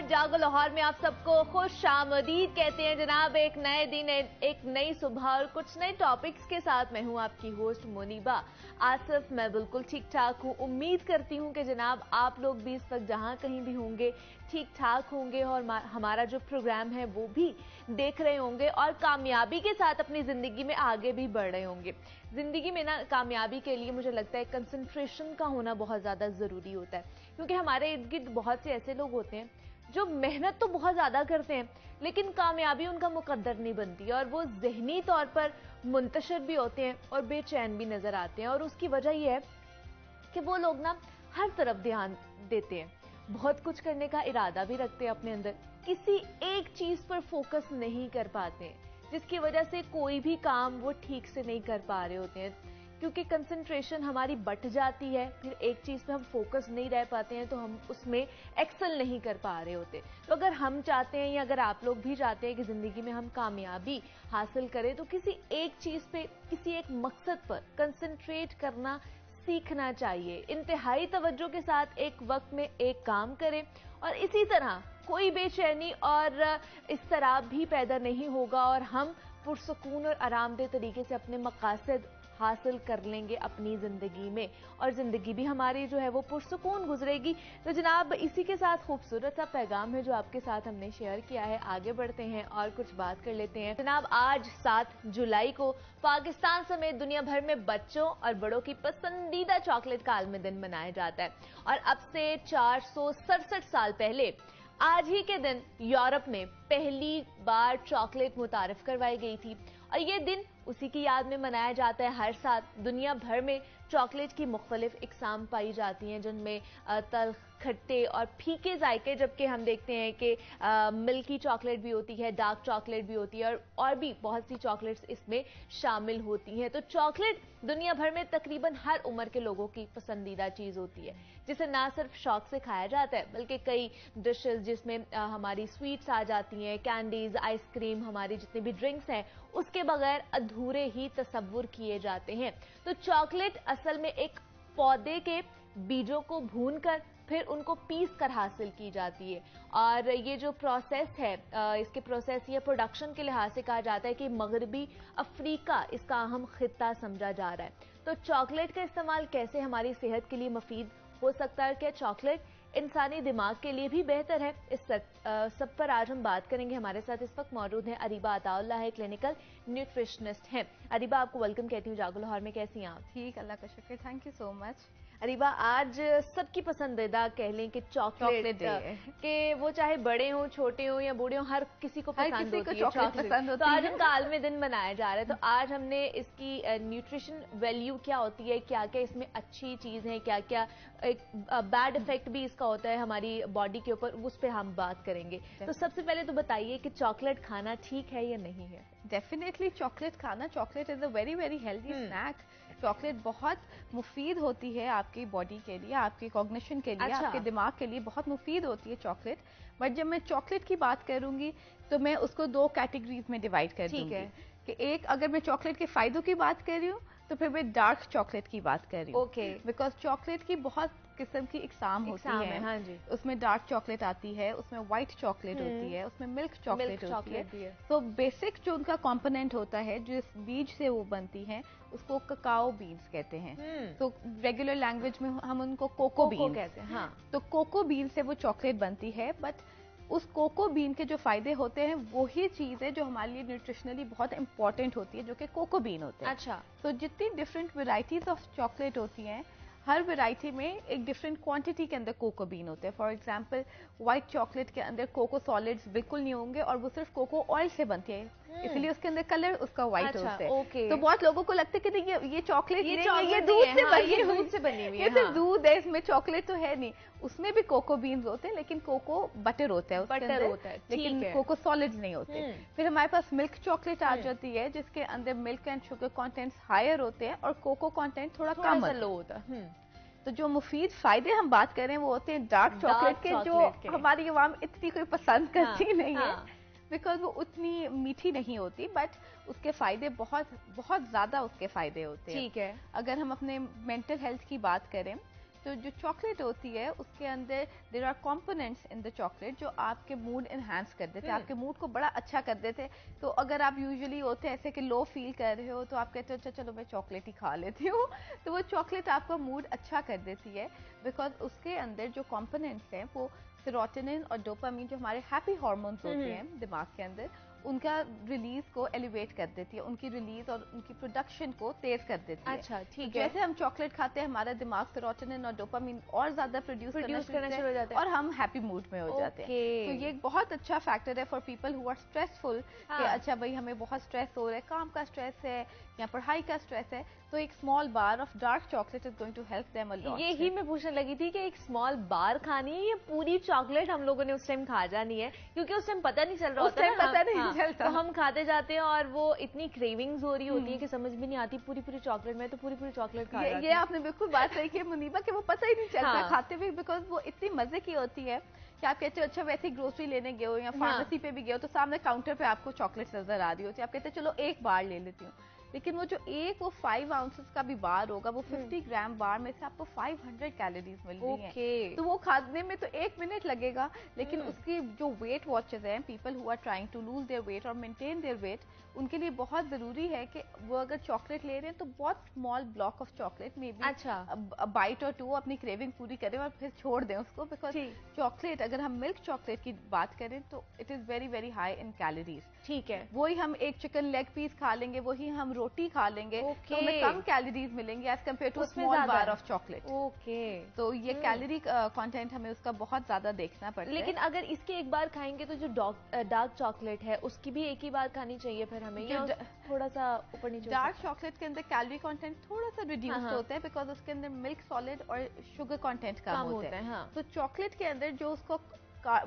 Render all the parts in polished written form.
जागो लाहौर में आप सबको खुश आमदीद कहते हैं जनाब। एक नए दिन, एक नई सुबह और कुछ नए टॉपिक्स के साथ मैं हूं आपकी होस्ट मुनीबा आसिफ। मैं बिल्कुल ठीक ठाक हूं। उम्मीद करती हूं कि जनाब आप लोग भी इस वक्त जहां कहीं भी होंगे ठीक ठाक होंगे और हमारा जो प्रोग्राम है वो भी देख रहे होंगे और कामयाबी के साथ अपनी जिंदगी में आगे भी बढ़ रहे होंगे। जिंदगी में ना कामयाबी के लिए मुझे लगता है कंसंट्रेशन का होना बहुत ज्यादा जरूरी होता है, क्योंकि हमारे इर्द गिर्द बहुत से ऐसे लोग होते हैं जो मेहनत तो बहुत ज्यादा करते हैं लेकिन कामयाबी उनका मुकद्दर नहीं बनती और वो जहनी तौर पर मुंतशिर भी होते हैं और बेचैन भी नजर आते हैं। और उसकी वजह यह है कि वो लोग ना हर तरफ ध्यान देते हैं, बहुत कुछ करने का इरादा भी रखते हैं अपने अंदर, किसी एक चीज पर फोकस नहीं कर पाते हैं, जिसकी वजह से कोई भी काम वो ठीक से नहीं कर पा रहे होते हैं। क्योंकि कंसंट्रेशन हमारी बट जाती है, फिर एक चीज पे हम फोकस नहीं रह पाते हैं तो हम उसमें एक्सेल नहीं कर पा रहे होते। तो अगर हम चाहते हैं या अगर आप लोग भी चाहते हैं कि जिंदगी में हम कामयाबी हासिल करें तो किसी एक चीज पे, किसी एक मकसद पर कंसंट्रेट करना सीखना चाहिए। इंतहाई तवज्जो के साथ एक वक्त में एक काम करें और इसी तरह कोई बेचैनी और इज़्तिराब भी पैदा नहीं होगा और हम पुरसुकून और आरामदेह तरीके से अपने मकासद हासिल कर लेंगे अपनी जिंदगी में और जिंदगी भी हमारी जो है वो पुरसुकून गुजरेगी। तो जनाब इसी के साथ खूबसूरत सा पैगाम है जो आपके साथ हमने शेयर किया है। आगे बढ़ते हैं और कुछ बात कर लेते हैं। जनाब आज 7 जुलाई को पाकिस्तान समेत दुनिया भर में बच्चों और बड़ों की पसंदीदा चॉकलेट का आलमी दिन मनाया जाता है और अब से 467 साल पहले आज ही के दिन यूरोप में पहली बार चॉकलेट मुतारिफ करवाई गई थी और ये दिन उसी की याद में मनाया जाता है। हर साल दुनिया भर में चॉकलेट की मुख्तलिफ इकसाम पाई जाती हैं जिनमें तल्ख, खट्टे और फीके जायके, जबकि हम देखते हैं कि मिल्की चॉकलेट भी होती है, डार्क चॉकलेट भी होती है और भी बहुत सी चॉकलेट्स इसमें शामिल होती हैं। तो चॉकलेट दुनिया भर में तकरीबन हर उम्र के लोगों की पसंदीदा चीज़ होती है, जिसे ना सिर्फ शौक से खाया जाता है बल्कि कई डिशेस जिसमें हमारी स्वीट्स आ जाती हैं, कैंडीज, आइसक्रीम, हमारी जितनी भी ड्रिंक्स हैं उसके बगैर अधूरे ही तसव्वुर किए जाते हैं। तो चॉकलेट असल में एक पौधे के बीजों को भूनकर फिर उनको पीस कर हासिल की जाती है और ये जो प्रोसेस है इसके प्रोसेस या प्रोडक्शन के लिहाज से कहा जाता है कि मगरबी अफ्रीका इसका अहम खित्ता समझा जा रहा है। तो चॉकलेट का इस्तेमाल कैसे हमारी सेहत के लिए मुफीद हो सकता है, क्या चॉकलेट इंसानी दिमाग के लिए भी बेहतर है, इस सब पर आज हम बात करेंगे। हमारे साथ इस वक्त मौजूद हैं अरीबा अताउल्लाह है, क्लिनिकल न्यूट्रिशनिस्ट हैं। अरीबा आपको वेलकम कहती हूँ जागो लाहौर में, कैसी हैं आप? ठीक, अल्लाह का शुक्र, thank you so much. Areeba आज सबकी पसंदीदा कह लें कि चॉकलेट के वो चाहे बड़े हों, छोटे हों या बूढ़े हों, हर किसी को पसंद होती है चॉकलेट। तो आज उनका आलमी दिन मनाया जा रहा है, तो आज हमने इसकी न्यूट्रिशन वैल्यू क्या होती है, क्या क्या इसमें अच्छी चीज़ है, क्या क्या एक बैड इफेक्ट भी इसका होता है हमारी बॉडी के ऊपर, उस पर हम बात करेंगे। तो सबसे पहले तो बताइए कि चॉकलेट खाना ठीक है या नहीं है? डेफिनेटली चॉकलेट खाना, chocolate is a very very healthy snack. Chocolate बहुत मुफीद होती है आपकी बॉडी के लिए, आपके कॉग्निशन के लिए, आपके दिमाग के लिए बहुत मुफीद होती है चॉकलेट। बट जब मैं चॉकलेट की बात करूंगी तो मैं उसको 2 कैटेगरीज में डिवाइड कर दूंगी कि एक, अगर मैं चॉकलेट के फायदों की बात कर रही हूँ तो फिर मैं डार्क चॉकलेट की बात कर रही हूँ। बिकॉज चॉकलेट की बहुत किस्म की इकसाम होती है। हाँ जी। उसमें डार्क चॉकलेट आती है, उसमें व्हाइट चॉकलेट होती है, उसमें मिल्क चॉकलेट होती है। तो बेसिक जो उनका कंपोनेंट होता है, जिस बीज से वो बनती है, उसको ककाओ बीन्स कहते हैं। तो रेगुलर लैंग्वेज में हम उनको कोको बीन कहते हैं। हाँ, तो कोको बीन से वो चॉकलेट बनती है। बट उस कोको बीन के जो फायदे होते हैं वही चीज है जो हमारे लिए न्यूट्रिशनली बहुत इंपॉर्टेंट होती है, जो कि कोको बीन होते हैं। अच्छा। तो जितनी डिफरेंट वेराइटीज ऑफ चॉकलेट होती हैं, हर वेराइटी में एक डिफरेंट क्वांटिटी के अंदर कोको बीन होते हैं। फॉर एग्जांपल व्हाइट चॉकलेट के अंदर कोको सॉलिड्स बिल्कुल नहीं होंगे और वो सिर्फ कोको ऑयल से बनती है, इसलिए उसके अंदर कलर उसका व्हाइट होता है। तो बहुत लोगों को लगता है कि ये चॉकलेट ये दूध से बनी हुई है, सिर्फ दूध है, इसमें चॉकलेट तो है नहीं। उसमें भी कोको बीन्स होते हैं लेकिन कोको बटर होता है उसके अंदर, लेकिन कोको सॉलिड्स नहीं होते। फिर हमारे पास मिल्क चॉकलेट आ जाती है जिसके अंदर milk and sugar contents higher होते हैं और कोको कंटेंट थोड़ा कम लो होता है। तो जो मुफीद फायदे हम बात कर रहे हैं वो होते हैं डार्क चॉकलेट के, जो हमारी आवाम इतनी कोई पसंद करती नहीं है बिकॉज वो उतनी मीठी नहीं होती, बट उसके फायदे बहुत बहुत ज्यादा उसके फायदे होते हैं। ठीक है। अगर हम अपने मेंटल हेल्थ की बात करें تو جو چاکلیٹ ہوتی ہے اس کے اندر there are components in the chocolate جو آپ کے موڈ انہانس کر دیتے ہیں, آپ کے موڈ کو بڑا اچھا کر دیتے ہیں. تو اگر آپ یوزلی ہوتے ایسے کہ لو فیل کر رہے ہو تو آپ کہتے ہو اچھا چلو میں چاکلیٹ ہی کھا لیتی ہوں, تو وہ چاکلیٹ آپ کا موڈ اچھا کر دیتی ہے, بیکاز اس کے اندر جو کمپوننٹس ہیں وہ سیروٹونن اور ڈوپامین جو ہمارے ہیپی ہارمونس ہوتے ہیں دماغ کے اندر, ان کا ریلیز کو ایلیویٹ کر دیتی ہے, ان کی ریلیز اور ان کی پروڈکشن کو تیز کر دیتی ہے. اچھا ٹھیک ہے. جیسے ہم چاکلیٹ کھاتے ہیں ہمارا دماغ سیروٹونن اور ڈوپامین اور زیادہ پروڈیوس کرنا شروع ہو جاتا ہے اور ہم ہیپی موڈ میں ہو جاتے ہیں. تو یہ ایک بہت اچھا فیکٹر ہے for people who are stressful کہ اچھا بھائی ہمیں بہت اسٹریس ہو رہا ہے, کام کا اسٹریس ہے یا پڑھائی کا اسٹریس ہے, تو ایک small bar of dark chocolate is going to help them a lot. یہی میں پوچھنے لگی تھی کہ ایک اسمال بار کھانی ہے یا پوری چاکلیٹ ہم لوگوں نے اس ٹائم کھا جانی ہے, کیونکہ اس ٹائم پتہ نہیں چل رہا ہوتا ہے, پتہ نہیں چلتا, تو ہم کھاتے جاتے ہیں اور وہ اتنی کریونگز ہو رہی ہوتی ہے کہ سمجھ بھی نہیں آتی پوری چاکلیٹ میں, تو پوری چاکلیٹ کھا جاتی. یہ آپ نے بالکل بات صحیح کی منیبا کہ وہ پتہ ہی نہیں چلتا کھاتے ہوئے, بیکاز وہ اتنی مزے کی ہوتی ہے کہ آپ کہتے ہو اچھا ویسے ہی گروسری لینے گئے ہو یا فارمیسی پہ بھی گئے ہو تو سامنے کاؤنٹر پہ آپ کو چاکلیٹ نظر آ رہی ہوتی ہے, آپ کہتے ہیں چلو ایک بار لے لیتی ہوں, لیکن وہ جو ایک وہ 5 ounces کا بھی بار ہوگا وہ 50 گرام بار میں سے آپ کو 500 کیلوریز مل رہی ہیں, تو وہ کھانے میں تو 1 منٹ لگے گا, لیکن اس کی جو ویٹ واچرز ہیں, people who are trying to lose their weight اور مینٹین دیئر ویٹ, ان کے لیے بہت ضروری ہے کہ وہ اگر چاکلیٹ لے رہے ہیں تو بہت اسمال بلاک آف چاکلیٹ میں بھی بائٹ اور 2 اپنی کریونگ پوری کریں اور پھر چھوڑ دیں اس کو, بیکاز چاکلیٹ اگر ہم ملک چاکلیٹ کی بات کریں تو it is very very high in calories. ٹھیک ہے, وہی ہم ایک چکن لیگ پیس کھا لیں گے, وہی ہم روٹی کھا لیں گے تو ہمیں کم کیلوریز ملیں گے as compared to small bar of chocolate. تو یہ کیلوری کانٹینٹ ہمیں اس کا بہت زیادہ دیکھنا پڑتا ہے. لیکن اگر اس کے ایک بار کھائیں گے تو جو ڈارک چاکلیٹ ہے اس کی بھی ایک ہی بار کھانی چاہیے پھر ہمیں, یا تھوڑا سا اوپر نیچے؟ ڈارک چاکلیٹ کے اندر کیلوری کانٹینٹ تھوڑا سا ریڈیوسڈ ہوتا ہے بیکاز اس کے اندر ملک سالڈ اور شوگر کانٹینٹ کم ہوتا ہے. تو چاکلیٹ کے اندر جو اس کو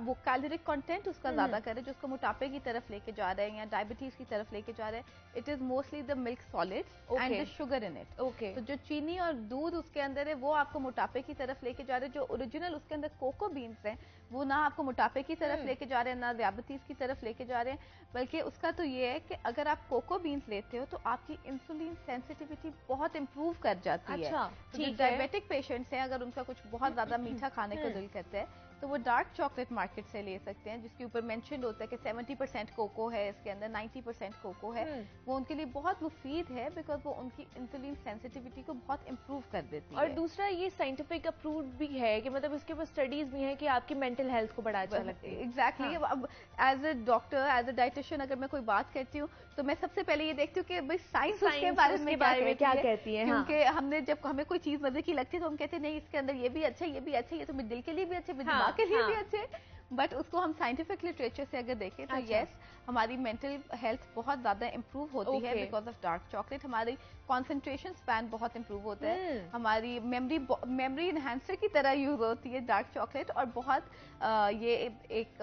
وہ کیلوریک کنٹینٹ اس کا زیادہ کرے جو اس کو موٹاپے کی طرف لے کے جا رہے ہیں یا ڈائبٹیز کی طرف لے کے جا رہے ہیں, it is mostly the milk solid and the sugar in it. تو جو چینی اور دودھ اس کے اندر ہے وہ آپ کو موٹاپے کی طرف لے کے جا رہے ہیں, جو اوریجنل اس کے اندر کوکو بینس ہیں وہ نہ آپ کو موٹاپے کی طرف لے کے جا رہے ہیں نہ ڈائبٹیز کی طرف لے کے جا رہے ہیں, بلکہ اس کا تو یہ ہے کہ اگر آپ کوکو بینس لیتے ہو تو آپ کی انسولین سینسٹیوٹی بہت امپروو کر جاتی ہے. جو ڈائبیٹک پیشنٹس ہیں اگر ان کا کچھ بہت زیادہ میٹھا کھانے کو دل کرتا ہے تو وہ ڈارک چاکلیٹ مارکیٹ سے لے سکتے ہیں, جس کے اوپر مینشنڈ ہوتا ہے کہ 70% کوکو ہے اس کے اندر, 90% کوکو ہے. وہ ان کے لیے بہت مفید ہے بیکاز وہ ان کی انسولین سینسٹیوٹی کو بہت امپروو کر دیتی ہے. اور دوسرا یہ سائنٹیفک اپرووڈ بھی ہے کہ مطلب اس کے اوپر اسٹڈیز بھی ہیں کہ آپ کی مینٹل ہیلتھ کو بڑا اچھا لگتا ہے. ایگزیکٹلی. اب as a doctor, as a dietitian اگر میں کوئی بات کرتی ہوں تو میں سب سے پہلے یہ دیکھتی ہوں کہ بھائی سائنس اس کے بارے میں کیا کہتی ہے, کیونکہ ہم نے جب ہمیں کوئی چیز مزے کی لگتی ہے تو ہم کہتے ہیں نہیں اس کے اندر یہ بھی اچھا, یہ بھی اچھا, یہ تو میرے دل کے لیے بھی اچھا, میرے دماغ کے لیے بھی اچھے, بٹ اس کو ہم سائنٹیفک لٹریچر سے اگر دیکھیں تو یس ہماری مینٹل ہیلتھ بہت زیادہ امپروو ہوتی ہے بیکاز آف ڈارک چاکلیٹ. ہماری کنسنٹریشن اسپین بہت امپروو ہوتا ہے, ہماری میموری انہینسر کی طرح یوز ہوتی ہے ڈارک چاکلیٹ, اور بہت یہ ایک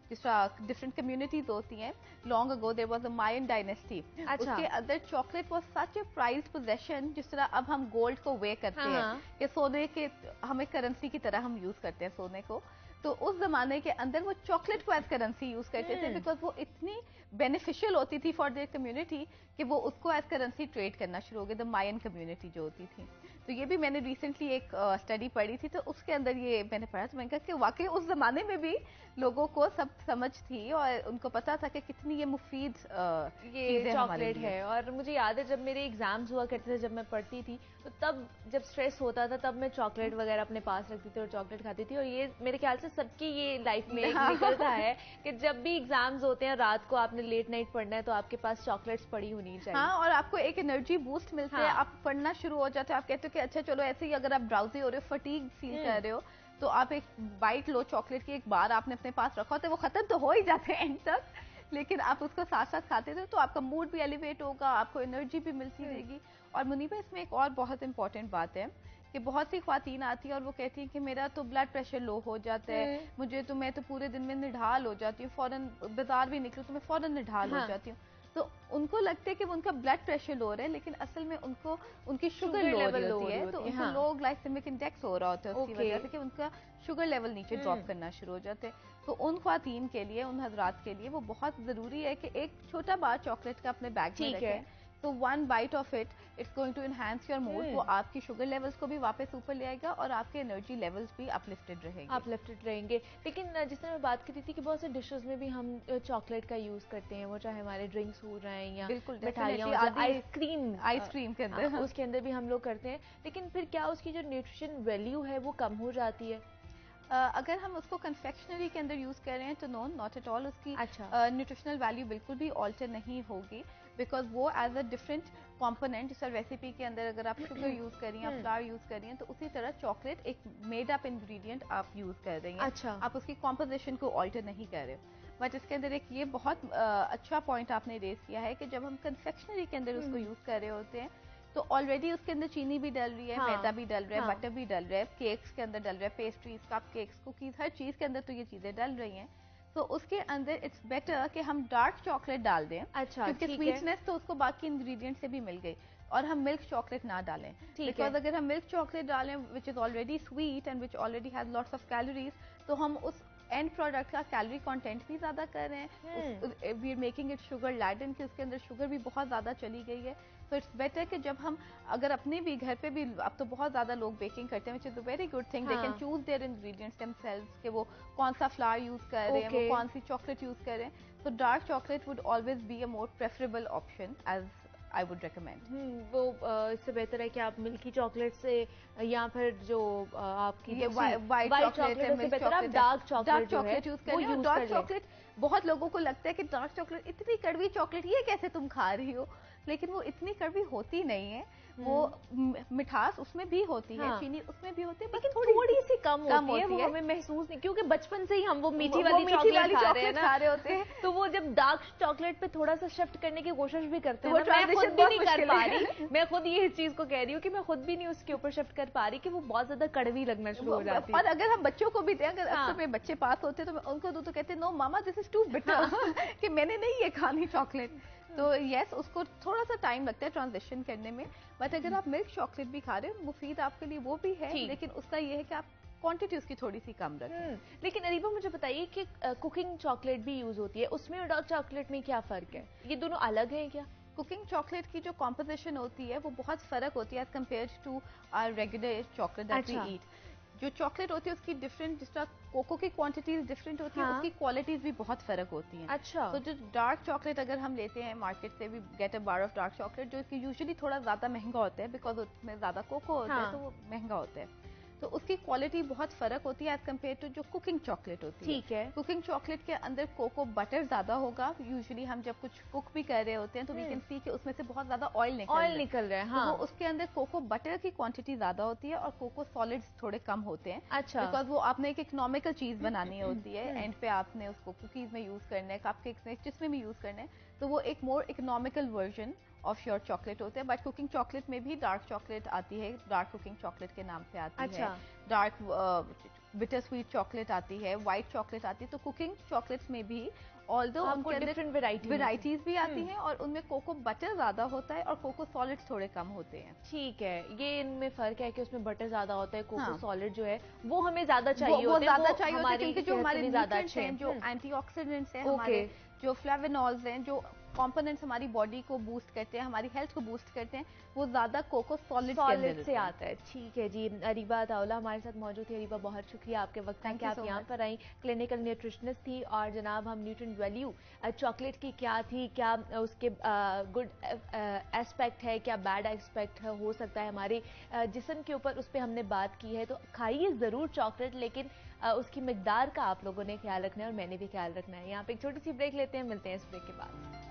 جس طرح ڈفرنٹ کمیونٹیز ہوتی ہیں. لانگ اگو دیر واز اے ماین ڈائنیسٹی, اس کے اندر chocolate was such a prized position, جس طرح اب ہم گولڈ کو وے کرتے ہیں کہ سونے کے ہمیں کرنسی کی طرح ہم یوز کرتے ہیں سونے کو, تو اس زمانے کے اندر وہ چاکلیٹ کو ایز کرنسی یوز کرتے تھے بیکاز وہ اتنی بینیفیشل ہوتی تھی فار دیئر کمیونٹی کہ وہ اس کو ایز کرنسی ٹریڈ کرنا شروع ہو گئے, دا مائن کمیونٹی جو ہوتی تھی. تو یہ بھی میں نے ریسنٹلی ایک اسٹڈی پڑھی تھی, تو اس کے اندر یہ میں نے پڑھا تو میں نے کہا کہ واقعی اس زمانے میں بھی لوگوں کو سب سمجھ تھی اور ان کو پتا تھا کہ کتنی یہ مفید یہ چاکلیٹ ہے. اور مجھے یاد ہے جب میرے ایگزامز ہوا کرتے تھے, جب میں پڑھتی تھی تو تب جب اسٹریس ہوتا تھا تب میں چاکلیٹ وغیرہ اپنے پاس رکھتی تھی اور چاکلیٹ کھاتی تھی. اور یہ میرے خیال سے سب کی یہ لائف میں نکلتا ہے کہ جب بھی ایگزامز ہوتے ہیں رات کو آپ نے لیٹ نائٹ پڑھنا ہے تو آپ کے پاس چاکلیٹس پڑی ہونی چاہیے. ہاں, اور آپ کو ایک انرجی بوسٹ ملتا ہے, آپ پڑھنا شروع ہو جاتے ہیں, آپ کہتے ہو کہ اچھا چلو ایسے ہی اگر آپ ڈراؤزی ہو رہے ہو, فٹیگ فیل کر رہے ہو, تو آپ ایک بائٹ لو چاکلیٹ کی, ایک بار آپ نے اپنے پاس رکھا ہوتا ہے, وہ ختم تو ہو ہی جاتے ہیں اینڈ تک, لیکن آپ اس کو ساتھ ساتھ کھاتے تھے تو آپ کا موڈ بھی ایلیویٹ ہوگا, آپ کو انرجی بھی ملتی رہے گی. اور منیبا اس میں ایک اور بہت امپورٹنٹ بات ہے کہ بہت سی خواتین آتی ہیں اور وہ کہتی ہیں کہ میرا تو بلڈ پریشر لو ہو جاتا ہے, میں تو پورے دن میں نڈھال ہو جاتی ہوں, فوراً بازار بھی نکلوں تو میں فوراً نڈھال ہو جاتی ہوں. تو ان کو لگتا ہے کہ وہ ان کا بلڈ پریشر لو رہا ہے, لیکن اصل میں ان کو ان کی شوگر لو ہوتی ہے, تو ان کو لو گلائسیمک انڈیکس ہو رہا ہوتا ہے اس کی وجہ سے کہ ان کا شوگر لیول نیچے ڈراپ کرنا شروع ہو جاتے ہیں. تو ان خواتین کے لیے, ان حضرات کے لیے وہ بہت ضروری ہے کہ ایک چھوٹا بار چاکلیٹ کا اپنے بیگ میں رکھیں So one bite of it, it's going to enhance your mood. وہ آپ کی شوگر لیولز کو بھی واپس اوپر لے آئے گا اور آپ کے انرجی لیولز بھی اپلفٹڈ رہیں گے. لیکن جس طرح میں بات کی تھی کہ بہت سے ڈشز میں بھی ہم چاکلیٹ کا یوز کرتے ہیں, وہ چاہے ہمارے ڈرنکس ہو رہے ہیں یا مٹھائیاں, آئس کریم کے اندر, اس کے اندر بھی ہم لوگ کرتے ہیں. لیکن پھر کیا اس کی جو نیوٹریشن ویلیو ہے وہ کم ہو جاتی ہے؟ اگر ہم اس کو کنفیکشنری کے اندر یوز کر رہے ہیں تو نو, ناٹ ایٹ آل. اس کی نیوٹریشنل ویلیو بالکل بھی آلٹر نہیں ہوگی, بیکاز وہ as a different component, sir recipe کے اندر اگر آپ شوگر یوز کر رہی ہیں, فلاور یوز کر رہی ہیں, تو اسی طرح چاکلیٹ ایک میڈ اپ انگریڈینٹ آپ یوز کر رہی ہیں. آپ اس کی کمپوزیشن کو آلٹر نہیں کر رہے. بٹ اس کے اندر ایک یہ بہت اچھا پوائنٹ آپ نے ریز کیا ہے کہ جب ہم کنفیکشنری کے اندر اس کو یوز کر رہے ہوتے ہیں تو آلریڈی اس کے اندر چینی بھی ڈل رہی ہے, میدا بھی ڈل رہا ہے, بٹر بھی ڈل رہا ہے, کیکس کے اندر ڈل رہا ہے, پیسٹریز, کپ کیکس, کوکیز, ہر چیز کے اندر تو یہ چیزیں ڈل رہی ہیں. تو اس کے اندر اٹس بیٹر کہ ہم ڈارک چاکلیٹ ڈال دیں, کیونکہ سویٹنس تو اس کو باقی انگریڈینٹ سے بھی مل گئی, اور ہم ملک چاکلیٹ نہ ڈالیں. بیکاز اگر ہم ملک چاکلیٹ ڈالیں which is already sweet and which already has lots of calories, تو ہم اس اینڈ پروڈکٹ کا کیلوری کانٹینٹ بھی زیادہ کر رہے ہیں. We are making it sugar laden, کہ اس کے اندر شوگر بھی بہت زیادہ چلی گئی ہے. تو اٹس بیٹر کہ جب ہم اگر اپنے بھی گھر پہ بھی, اب تو بہت زیادہ لوگ بیکنگ کرتے ہیں, which is a very good thing, they can choose their ingredients themselves, کہ وہ کون سا فلاور یوز کر رہے ہیں, وہ کون سی چاکلیٹ یوز کر رہے ہیں. تو dark chocolate would always be a more preferable option as I would recommend. وہ اس سے بہتر ہے کہ آپ ملکی چاکلیٹ سے یا پھر جو آپ کی وائٹ چاکلیٹ سے بہتر آپ ڈارک چاکلیٹ یوز کریں. ڈارک چاکلیٹ بہت لوگوں کو لگتا ہے کہ ڈارک چاکلیٹ اتنی کڑوی چاکلیٹ, یہ کیسے تم کھا رہی ہو, لیکن وہ اتنی کڑوی ہوتی نہیں ہے. وہ مٹھاس اس میں بھی ہوتی ہے, چینی اس میں بھی ہوتی ہے, لیکن تھوڑی سی کم ہوتی ہے, وہ ہمیں محسوس نہیں, کیونکہ بچپن سے ہی ہم وہ میٹھی والی چاکلیٹ کھا رہے ہوتے ہیں. تو وہ جب ڈارک چاکلیٹ پہ تھوڑا سا شفٹ کرنے کی کوشش بھی کرتے ہیں, میں خود بھی نہیں کر پا رہی, میں خود یہ چیز کو کہہ رہی ہوں کہ میں خود بھی نہیں اس کے اوپر شفٹ کر پا رہی, کہ وہ بہت زیادہ کڑوی لگنا شروع ہو جاتی ہے. اور اگر ہم بچوں کو بھی دیں, اگر اکثر میں بچے پاس ہوتے ہیں تو میں ان کو دوں تو کہتے ہیں نو ماما دس از ٹو بٹر, کہ میں نے نہیں یہ کھانی چاکلیٹ. تو یس, اس کو تھوڑا سا ٹائم لگتا ہے ٹرانزیشن کرنے میں, بٹ اگر آپ ملک چاکلیٹ بھی کھا رہے ہیں, مفید آپ کے لیے وہ بھی ہے, لیکن اس کا یہ ہے کہ آپ کوانٹٹی اس کی تھوڑی سی کم رکھیں. لیکن اریبہ مجھے بتائیے کہ کوکنگ چاکلیٹ بھی یوز ہوتی ہے, اس میں اور ڈارک چاکلیٹ میں کیا فرق ہے؟ یہ دونوں الگ ہیں کیا؟ کوکنگ چاکلیٹ کی جو کمپوزیشن ہوتی ہے وہ بہت فرق ہوتی ہے as compared to our regular chocolate that we eat. جو چاکلیٹ ہوتی ہے اس کی ڈفرنٹ, جس طرح کوکو کی کوانٹیٹیز ڈفرنٹ ہوتی ہیں, اس کی کوالٹیز بھی بہت فرق ہوتی ہیں. اچھا. تو جو ڈارک چاکلیٹ اگر ہم لیتے ہیں مارکیٹ سے, we get a bar of dark chocolate, جو کہ یوزلی تھوڑا زیادہ مہنگا ہوتا ہے, بیکاز اس میں زیادہ کوکو ہوتا ہے تو وہ مہنگا ہوتا ہے. تو اس کی کوالٹی بہت فرق ہوتی ہے ایز کمپیئر ٹو جو کوکنگ چاکلیٹ ہوتی ہے. ٹھیک ہے. کوکنگ چاکلیٹ کے اندر کوکو بٹر زیادہ ہوگا. یوزلی ہم جب کچھ کوک بھی کر رہے ہوتے ہیں تو وی کین سی کہ اس میں سے بہت زیادہ آئل نکل رہا ہے. ہاں, اس کے اندر کوکو بٹر کی کوانٹٹی زیادہ ہوتی ہے اور کوکو سالڈز تھوڑے کم ہوتے ہیں. اچھا. بیکاز وہ آپ نے ایک اکنامیکل چیز بنانی ہوتی ہے, اینڈ پہ آپ نے اس کو کوکیز میں یوز کرنا ہے, کپ کیکس میں, جس میں بھی یوز کرنا ہے, تو وہ ایک more economical version of your chocolate ہوتے ہیں. بٹ کوکنگ چاکلیٹ میں بھی ڈارک چاکلیٹ آتی ہے, ڈارک کوکنگ چاکلیٹ کے نام سے آتی ہے. ڈارک بٹر سویٹ چاکلیٹ آتی ہے, وائٹ چاکلیٹ آتی ہے. تو کوکنگ چاکلیٹس میں بھی آلدو ان کے اندر ورائٹیز بھی آتی ہیں, اور ان میں کوکو بٹر زیادہ ہوتا ہے اور کوکو سالڈس تھوڑے کم ہوتے ہیں. ٹھیک ہے, یہ ان میں فرق ہے کہ اس میں بٹر زیادہ ہوتا ہے, کوکو سالڈ جو ہے وہ ہمیں زیادہ چاہیے ہوتے ہیں, کیونکہ جو ہمارے نیوٹرینٹس ہیں, جو اینٹی آکسیڈنٹس ہیں ہمارے, جو فلیونولز ہیں, جو کمپوننٹس ہماری باڈی کو بوسٹ کرتے ہیں, ہماری ہیلتھ کو بوسٹ کرتے ہیں, وہ زیادہ کوکو سالڈ سے آتا ہے. ٹھیک ہے جی, اریبہ طاولہ ہمارے ساتھ موجود تھی. اریبہ بہت شکریہ آپ کے وقت کہ آپ یہاں پر آئیں, کلینکل نیوٹریشنسٹ تھی, اور جناب ہم نیوٹرین ویلیو چاکلیٹ کی کیا تھی, کیا اس کے گڈ ایسپیکٹ ہے, کیا بیڈ ایسپیکٹ ہو سکتا ہے ہمارے جسم کے اوپر, اس پہ ہم نے بات کی ہے. تو کھائیے ضرور چاکلیٹ, لیکن اس کی مقدار کا آپ لوگوں نے خیال رکھنا ہے, اور میں نے بھی خیال رکھنا ہے. یہاں پہ ایک چھوٹی سی بریک لیتے ہیں, ملتے ہیں اس بریک کے بعد.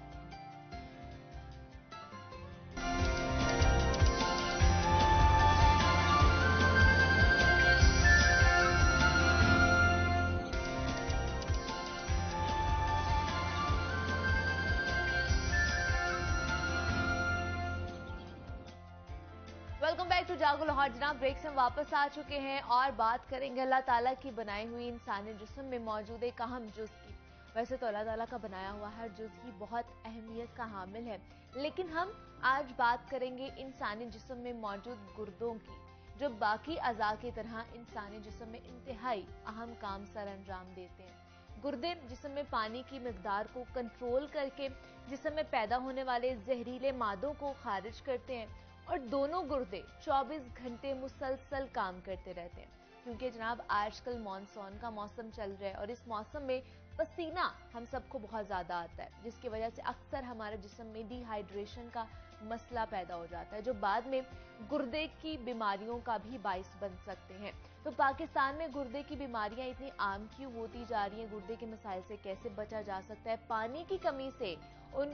Welcome back to Jaago Lahore. جناب بریک سے ہم واپس آ چکے ہیں اور بات کریں گے اللہ تعالیٰ کی بنائی ہوئی انسانی جسم میں موجود ایک اہم جز کی. ویسے تو اللہ تعالیٰ کا بنایا ہوا ہر جز ہی بہت اہمیت کا حامل ہے, لیکن ہم آج بات کریں گے انسانی جسم میں موجود گردوں کی, جو باقی اعضاء کی طرح انسانی جسم میں انتہائی اہم کام سر انجام دیتے ہیں. गुर्दे जिस्म में पानी की मिकदार को कंट्रोल करके जिस्म में पैदा होने वाले जहरीले मादों को खारिज करते हैं, और दोनों गुर्दे 24 घंटे मुसलसल काम करते रहते हैं। क्योंकि जनाब आजकल मॉनसून का मौसम चल रहा है और इस मौसम में पसीना हम सबको बहुत ज़्यादा आता है, जिसकी वजह से अक्सर हमारे जिस्म में डिहाइड्रेशन का मसला पैदा हो जाता है, जो बाद में गुर्दे की बीमारियों का भी बाइस बन सकते हैं। तो पाकिस्तान में गुर्दे की बीमारियां इतनी आम क्यों होती जा रही हैं, गुर्दे के मसाइल से कैसे बचा जा सकता है, पानी की कमी से उन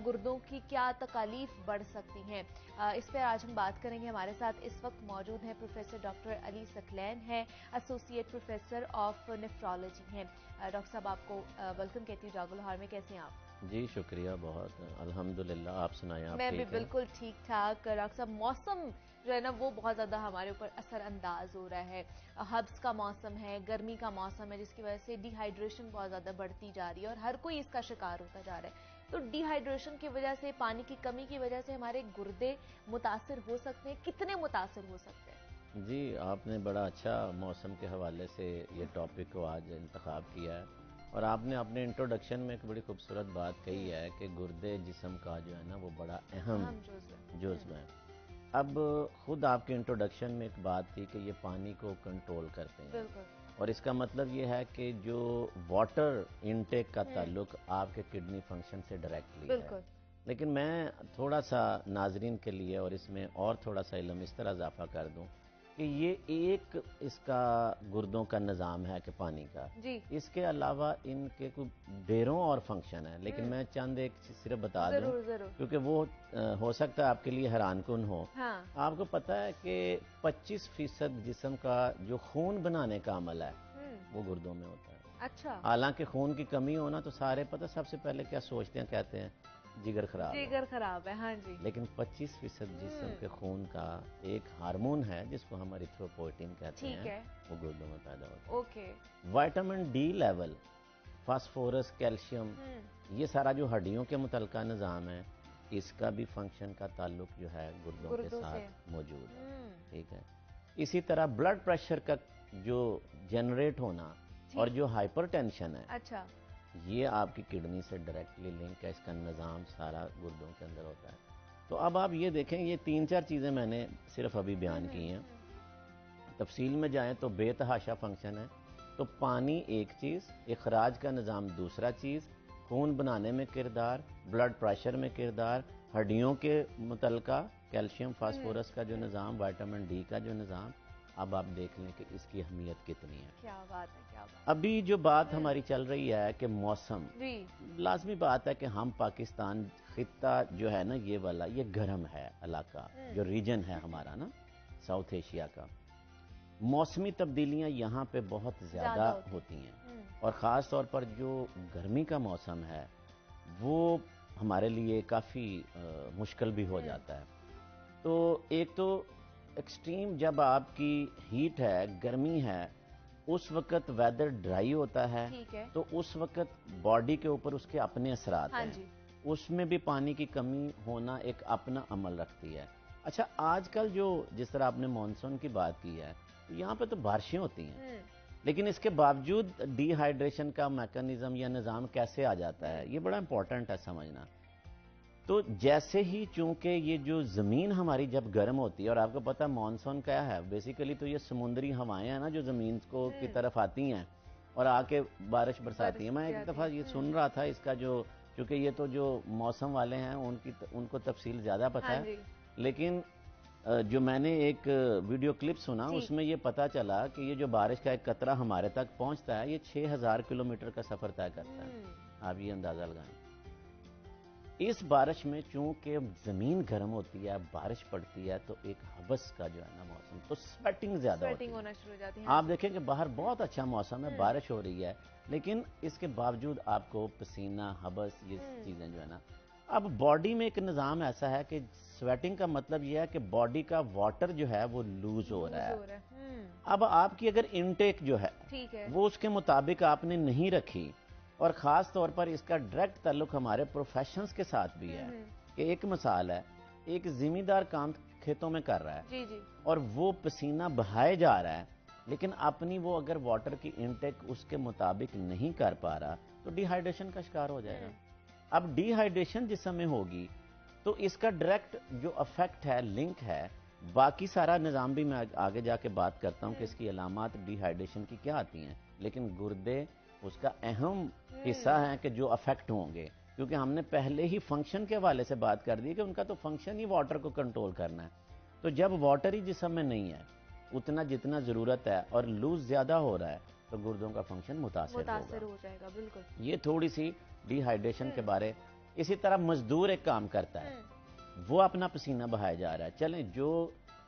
गुर्दों की क्या तकालीफ बढ़ सकती हैं, इस पर आज हम बात करेंगे। हमारे साथ इस वक्त मौजूद हैं प्रोफेसर डॉक्टर अली सकलैन हैं, एसोसिएट प्रोफेसर ऑफ नेफ्रोलॉजी हैं। डॉक्टर साहब आपको वेलकम कहती हूँ जागो लाहौर में, कैसे हैं आप? जी शुक्रिया, बहुत अल्हम्दुलिल्लाह। आप सुनाएं, आप मैं भी ठीक हैं? बिल्कुल ठीक ठाक। डॉक्टर साहब मौसम जो है ना वो बहुत ज़्यादा हमारे ऊपर असरअंदाज हो रहा है। हब्स का मौसम है, गर्मी का मौसम है, जिसकी वजह से डिहाइड्रेशन बहुत ज़्यादा बढ़ती जा रही है और हर कोई इसका शिकार होता जा रहा है। तो डिहाइड्रेशन की वजह से, पानी की कमी की वजह से हमारे गुर्दे मुतासिर हो सकते हैं, कितने मुतासिर हो सकते हैं? जी, आपने बड़ा अच्छा मौसम के हवाले से ये टॉपिक को आज इंतखाब किया है, और आपने अपने इंट्रोडक्शन में एक बड़ी खूबसूरत बात कही है कि गुर्दे जिस्म का जो है ना वो बड़ा अहम जुज़्व है। अब खुद आपके इंट्रोडक्शन में एक बात थी कि ये पानी को कंट्रोल करते हैं, और इसका मतलब ये है कि जो वाटर इनटेक का ताल्लुक आपके किडनी फंक्शन से डायरेक्टली है। लेकिन मैं थोड़ा सा नाजरीन के लिए और इसमें और थोड़ा सा इल्म इस तरह इजाफा कर दूं कि ये एक इसका गुर्दों का निज़ाम है कि पानी का जी। इसके अलावा इनके कुछ ढेरों और फंक्शन है, लेकिन मैं चंद एक सिर्फ बता दूं क्योंकि वो हो सकता है आपके लिए हैरानकुन हो। हाँ। आपको पता है कि 25% जिस्म का जो खून बनाने का अमल है वो गुर्दों में होता है। अच्छा। हालांकि खून की कमी होना तो सारे पता, सबसे पहले क्या सोचते हैं, कहते हैं जिगर खराब है। हाँ जी। लेकिन 25% जिस्म के खून का एक हार्मोन है जिसको हम एरिथ्रोपोइटिन कहते हैं, वो गुर्दों में पैदा होता है। Okay. Vitamin D level, phosphorus, calcium, ये सारा जो हड्डियों के मुतल्लिका निज़ाम है, इसका भी फंक्शन का ताल्लुक जो है गुर्दों के साथ मौजूद है। ठीक है। इसी तरह ब्लड प्रेशर का जो जनरेट होना और जो हाइपरटेंशन है, अच्छा, ये आपकी किडनी से डायरेक्टली लिंक है, इसका निज़ाम सारा गुर्दों के अंदर होता है। तो अब आप ये देखें, ये 3-4 चीज़ें मैंने सिर्फ अभी बयान की हैं। तफसील में जाएं तो बेतहाशा फंक्शन है। तो पानी एक चीज़, इखराज का निज़ाम दूसरा चीज़, खून बनाने में किरदार, ब्लड प्रेशर में किरदार, हड्डियों के मुतल्लिका कैल्शियम फास्फोरस का जो निज़ाम, विटामिन डी का जो निज़ाम। अब आप देख लें कि इसकी अहमियत कितनी है। क्या बात है, क्या बात। अभी जो बात हमारी चल रही है कि मौसम, लाजमी बात है कि हम पाकिस्तान खित्ता जो है ना ये वाला, ये गर्म है इलाका, जो रीजन है हमारा ना साउथ एशिया का, मौसमी तब्दीलियां यहाँ पे बहुत ज्यादा होती हैं, और ख़ास तौर पर जो गर्मी का मौसम है वो हमारे लिए काफ़ी मुश्किल भी हो जाता है। तो एक तो एक्सट्रीम जब आपकी हीट है, गर्मी है, उस वक्त वेदर ड्राई होता है, तो उस वक्त बॉडी के ऊपर उसके अपने असरात हैं। उसमें भी पानी की कमी होना एक अपना अमल रखती है। अच्छा, आजकल जो जिस तरह आपने मॉनसून की बात की है, यहाँ पे तो बारिशें होती हैं, लेकिन इसके बावजूद डिहाइड्रेशन का मैकेनिज्म या निज़ाम कैसे आ जाता है, ये बड़ा इंपॉर्टेंट है समझना। तो जैसे ही चूंकि ये जो ज़मीन हमारी जब गर्म होती है, और आपको पता है मॉनसून क्या है, बेसिकली तो ये समुद्री हवाएं हैं ना जो ज़मीन को की तरफ आती हैं और आके बारिश बरसाती हैं। मैं एक दफ़ा ये सुन रहा था इसका, जो चूंकि ये तो जो मौसम वाले हैं उनको तफसील ज़्यादा पता है, लेकिन जो मैंने एक वीडियो क्लिप सुना उसमें ये पता चला कि ये जो बारिश का एक कतरा हमारे तक पहुंचता है, ये 6000 किलोमीटर का सफ़र तय करता है। आप ये अंदाज़ा लगाएं। इस बारिश में चूंकि जमीन गर्म होती है, बारिश पड़ती है, तो एक हबस का जो है ना मौसम, तो स्वेटिंग ज्यादा होना शुरू हो जाती है। आप देखें कि बाहर बहुत अच्छा मौसम है, बारिश हो रही है, लेकिन इसके बावजूद आपको पसीना, हबस, ये चीजें जो है ना। अब बॉडी में एक निज़ाम ऐसा है कि स्वेटिंग का मतलब यह है कि बॉडी का वाटर जो है वो लूज हो रहा है। अब आपकी अगर इनटेक जो है वो उसके मुताबिक आपने नहीं रखी, और ख़ास तौर पर इसका डायरेक्ट ताल्लुक हमारे प्रोफेशंस के साथ भी है कि एक मिसाल है, एक जिम्मेदार काम खेतों में कर रहा है और वो पसीना बहाए जा रहा है, لیکن اپنی وہ اگر واٹر کی انٹیک اس کے مطابق نہیں کر پا رہا تو ڈی ہائیڈریشن کا شکار ہو جائے گا. اب ڈی ہائیڈریشن جس میں ہوگی تو اس کا ڈائریکٹ جو افیکٹ ہے، لنک ہے، باقی سارا نظام بھی میں آگے جا کے بات کرتا ہوں کہ اس کی علامات ڈی ہائیڈریشن کی کیا آتی ہیں، لیکن گردے اس کا اہم حصہ ہیں کہ جو افیکٹ ہوں گے، کیونکہ ہم نے پہلے ہی فنکشن کے حوالے سے بات کر دی کہ ان کا تو فنکشن ہی واٹر کو کنٹرول کرنا ہے. تو جب واٹر ہی جسم میں نہیں ہے اتنا جتنا ضرورت ہے اور لوز زیادہ ہو رہا ہے تو گردوں کا فنکشن متاثر ہو جائے گا. بالکل یہ تھوڑی سی ڈی ہائیڈریشن کے بارے. اسی طرح مزدور ایک کام کرتا ہے، وہ اپنا پسینہ بہایا جا رہا ہے. چلیں جو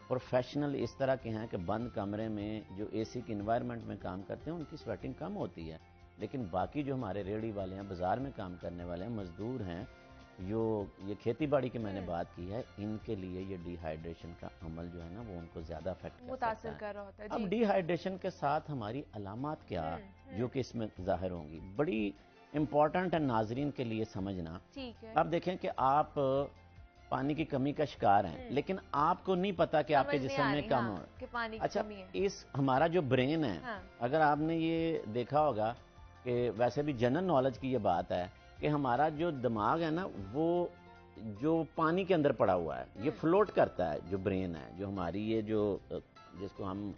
پروفیشنل اس طرح کے ہیں کہ بند کمرے میں جو اے سی کی انوائرمنٹ میں کام کرتے ہیں ان کی سویٹنگ کم ہوتی ہے، لیکن باقی جو ہمارے ریڑھی والے ہیں، بازار میں کام کرنے والے ہیں، مزدور ہیں، جو یہ کھیتی باڑی کی میں نے بات کی ہے، ان کے لیے یہ ڈی ہائیڈریشن کا عمل جو ہے نا وہ ان کو زیادہ افیکٹ متاثر کر رہا ہوتا ہے. اب ڈی ہائیڈریشن کے ساتھ ہماری علامات کیا جو کہ اس میں ظاہر ہوں گی، بڑی امپورٹنٹ ہے ناظرین کے لیے سمجھنا. اب دیکھیں کہ آپ پانی کی کمی کا شکار ہیں، لیکن آپ کو نہیں پتا کہ آپ کے جسم میں کم ہو. اچھا اس ہمارا جو برین ہے، اگر آپ نے یہ دیکھا ہوگا کہ ویسے بھی جنرل نالج کی یہ بات ہے کہ ہمارا جو دماغ ہے نا وہ جو پانی کے اندر پڑا ہوا ہے، یہ فلوٹ کرتا ہے. جو برین ہے، جو ہماری یہ جو جس کو ہم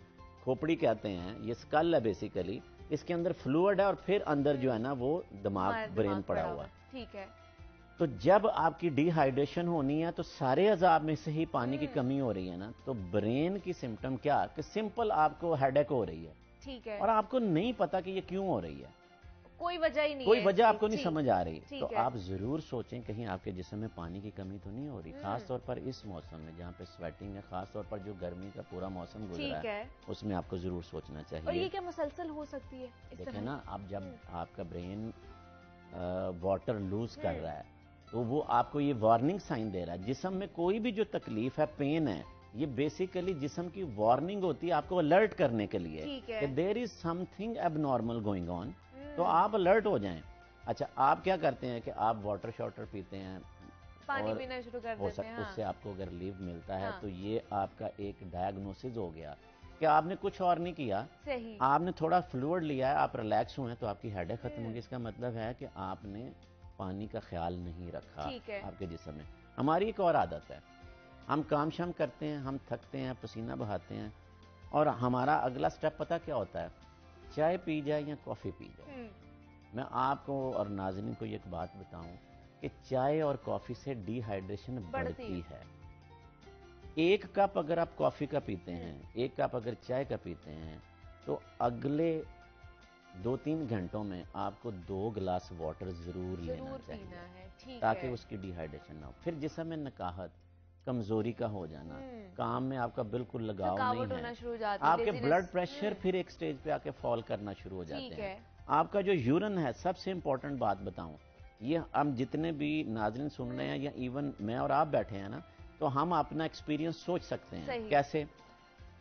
کھوپڑی کہتے ہیں، یہ سکل ہے بیسیکلی، اس کے اندر فلوئڈ ہے اور پھر اندر جو ہے نا وہ دماغ برین پڑا ہوا ہے. ٹھیک ہے. تو جب آپ کی ڈی ہائیڈریشن ہونی ہے تو سارے اعضاء میں سے ہی پانی کی کمی ہو رہی ہے نا، تو برین کی سمٹم کیا کہ سمپل آپ کو ہیڈ ایک ہو رہی ہے. ٹھیک ہے. اور آپ کو نہیں پتا کہ یہ کیوں ہو رہی ہے، کوئی وجہ ہی نہیں، کوئی وجہ آپ کو نہیں سمجھ آ رہی. تو آپ ضرور سوچیں کہیں آپ کے جسم میں پانی کی کمی تو نہیں ہو رہی، خاص طور پر اس موسم میں جہاں پہ سویٹنگ ہے، خاص طور پر جو گرمی کا پورا موسم گزرا ہے اس میں آپ کو ضرور سوچنا چاہیے. اور یہ کیا مسلسل ہو سکتی ہے اس طرح؟ دیکھیں نا، اب جب آپ کا برین واٹر لوز کر رہا ہے تو وہ آپ کو یہ وارننگ سائن دے رہا ہے. جسم میں کوئی بھی جو تکلیف ہے، پین ہے، یہ بیسیکلی جسم کی وارننگ ہوتی ہے آپ کو الرٹ کرنے کے لیے کہ دیر از سم تھنگ اب نارمل گوئنگ آن، تو آپ الرٹ ہو جائیں. اچھا آپ کیا کرتے ہیں کہ آپ واٹر شاٹر پیتے ہیں، پانی پینا شروع کر دیتے ہیں، اس سے آپ کو اگر ریلیف ملتا ہے تو یہ آپ کا ایک ڈائگنوسس ہو گیا کہ آپ نے کچھ اور نہیں کیا، آپ نے تھوڑا فلوئڈ لیا ہے، آپ ریلیکس ہوئے تو آپ کی ہیڈ ایک ختم ہوگی. اس کا مطلب ہے کہ آپ نے پانی کا خیال نہیں رکھا آپ کے جسم میں. ہماری ایک اور عادت ہے، ہم کام شام کرتے ہیں، ہم تھکتے ہیں، پسینہ بہاتے ہیں، اور ہمارا اگلا سٹیپ پتہ کیا ہوتا ہے؟ چائے پی جائے یا کافی پی جائے. میں آپ کو اور ناظرین کو ایک بات بتاؤں کہ چائے اور کافی سے ڈی ہائیڈریشن بڑھتی ہے. ایک کپ اگر آپ کافی کا پیتے ہیں، ایک کپ اگر چائے کا پیتے ہیں، تو اگلے 2-3 گھنٹوں میں آپ کو 2 گلاس واٹر ضرور لینا چاہیے تاکہ اس کی ڈی ہائیڈریشن نہ ہو. پھر جسم میں نکاہت، کمزوری کا ہو جانا، کام میں آپ کا بالکل لگاؤ نہیں ہے، آپ کے بلڈ پریشر پھر ایک سٹیج پہ آ کے فال کرنا شروع ہو جاتے ہیں. آپ کا جو یورن ہے، سب سے امپورٹنٹ بات بتاؤں، یہ ہم جتنے بھی ناظرین سن رہے ہیں یا ایون میں اور آپ بیٹھے ہیں نا، تو ہم اپنا ایکسپیرینس سوچ سکتے ہیں. کیسے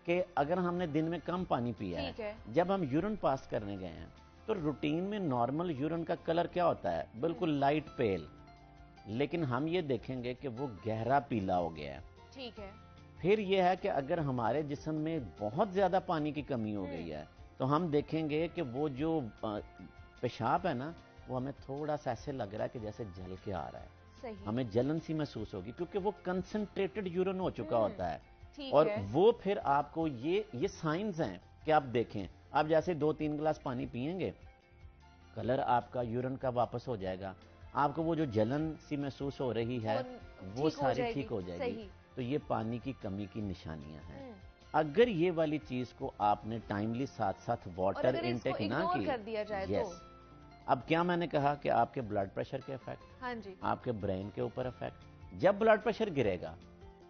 کہ اگر ہم نے دن میں کم پانی پیا ہے، جب ہم یورن پاس کرنے گئے ہیں تو روٹین میں نارمل یورن کا کلر کیا ہوتا ہے؟ بالکل لائٹ پیل، لیکن ہم یہ دیکھیں گے کہ وہ گہرا پیلا ہو گیا ہے. ٹھیک ہے. پھر یہ ہے کہ اگر ہمارے جسم میں بہت زیادہ پانی کی کمی ہو گئی ہے تو ہم دیکھیں گے کہ وہ جو پیشاب ہے نا وہ ہمیں تھوڑا سا ایسے لگ رہا ہے کہ جیسے جل کے آ رہا ہے. ہمیں جلن سی محسوس ہوگی کیونکہ وہ کنسنٹریٹڈ یورن ہو چکا ہوتا ہے. اور وہ پھر آپ کو یہ سائنز ہیں کہ آپ دیکھیں، آپ جیسے 2-3 گلاس پانی پئیں گے، کلر آپ کا یورن کا واپس ہو جائے گا، آپ کو وہ جو جلن سی محسوس ہو رہی ہے وہ ساری ٹھیک ہو جائے گی. تو یہ پانی کی کمی کی نشانیاں ہیں. اگر یہ والی چیز کو آپ نے ٹائملی ساتھ ساتھ واٹر انٹیک نہ کی، اب کیا میں نے کہا کہ آپ کے بلڈ پریشر کے افیکٹ، آپ کے برین کے اوپر افیکٹ. جب بلڈ پریشر گرے گا،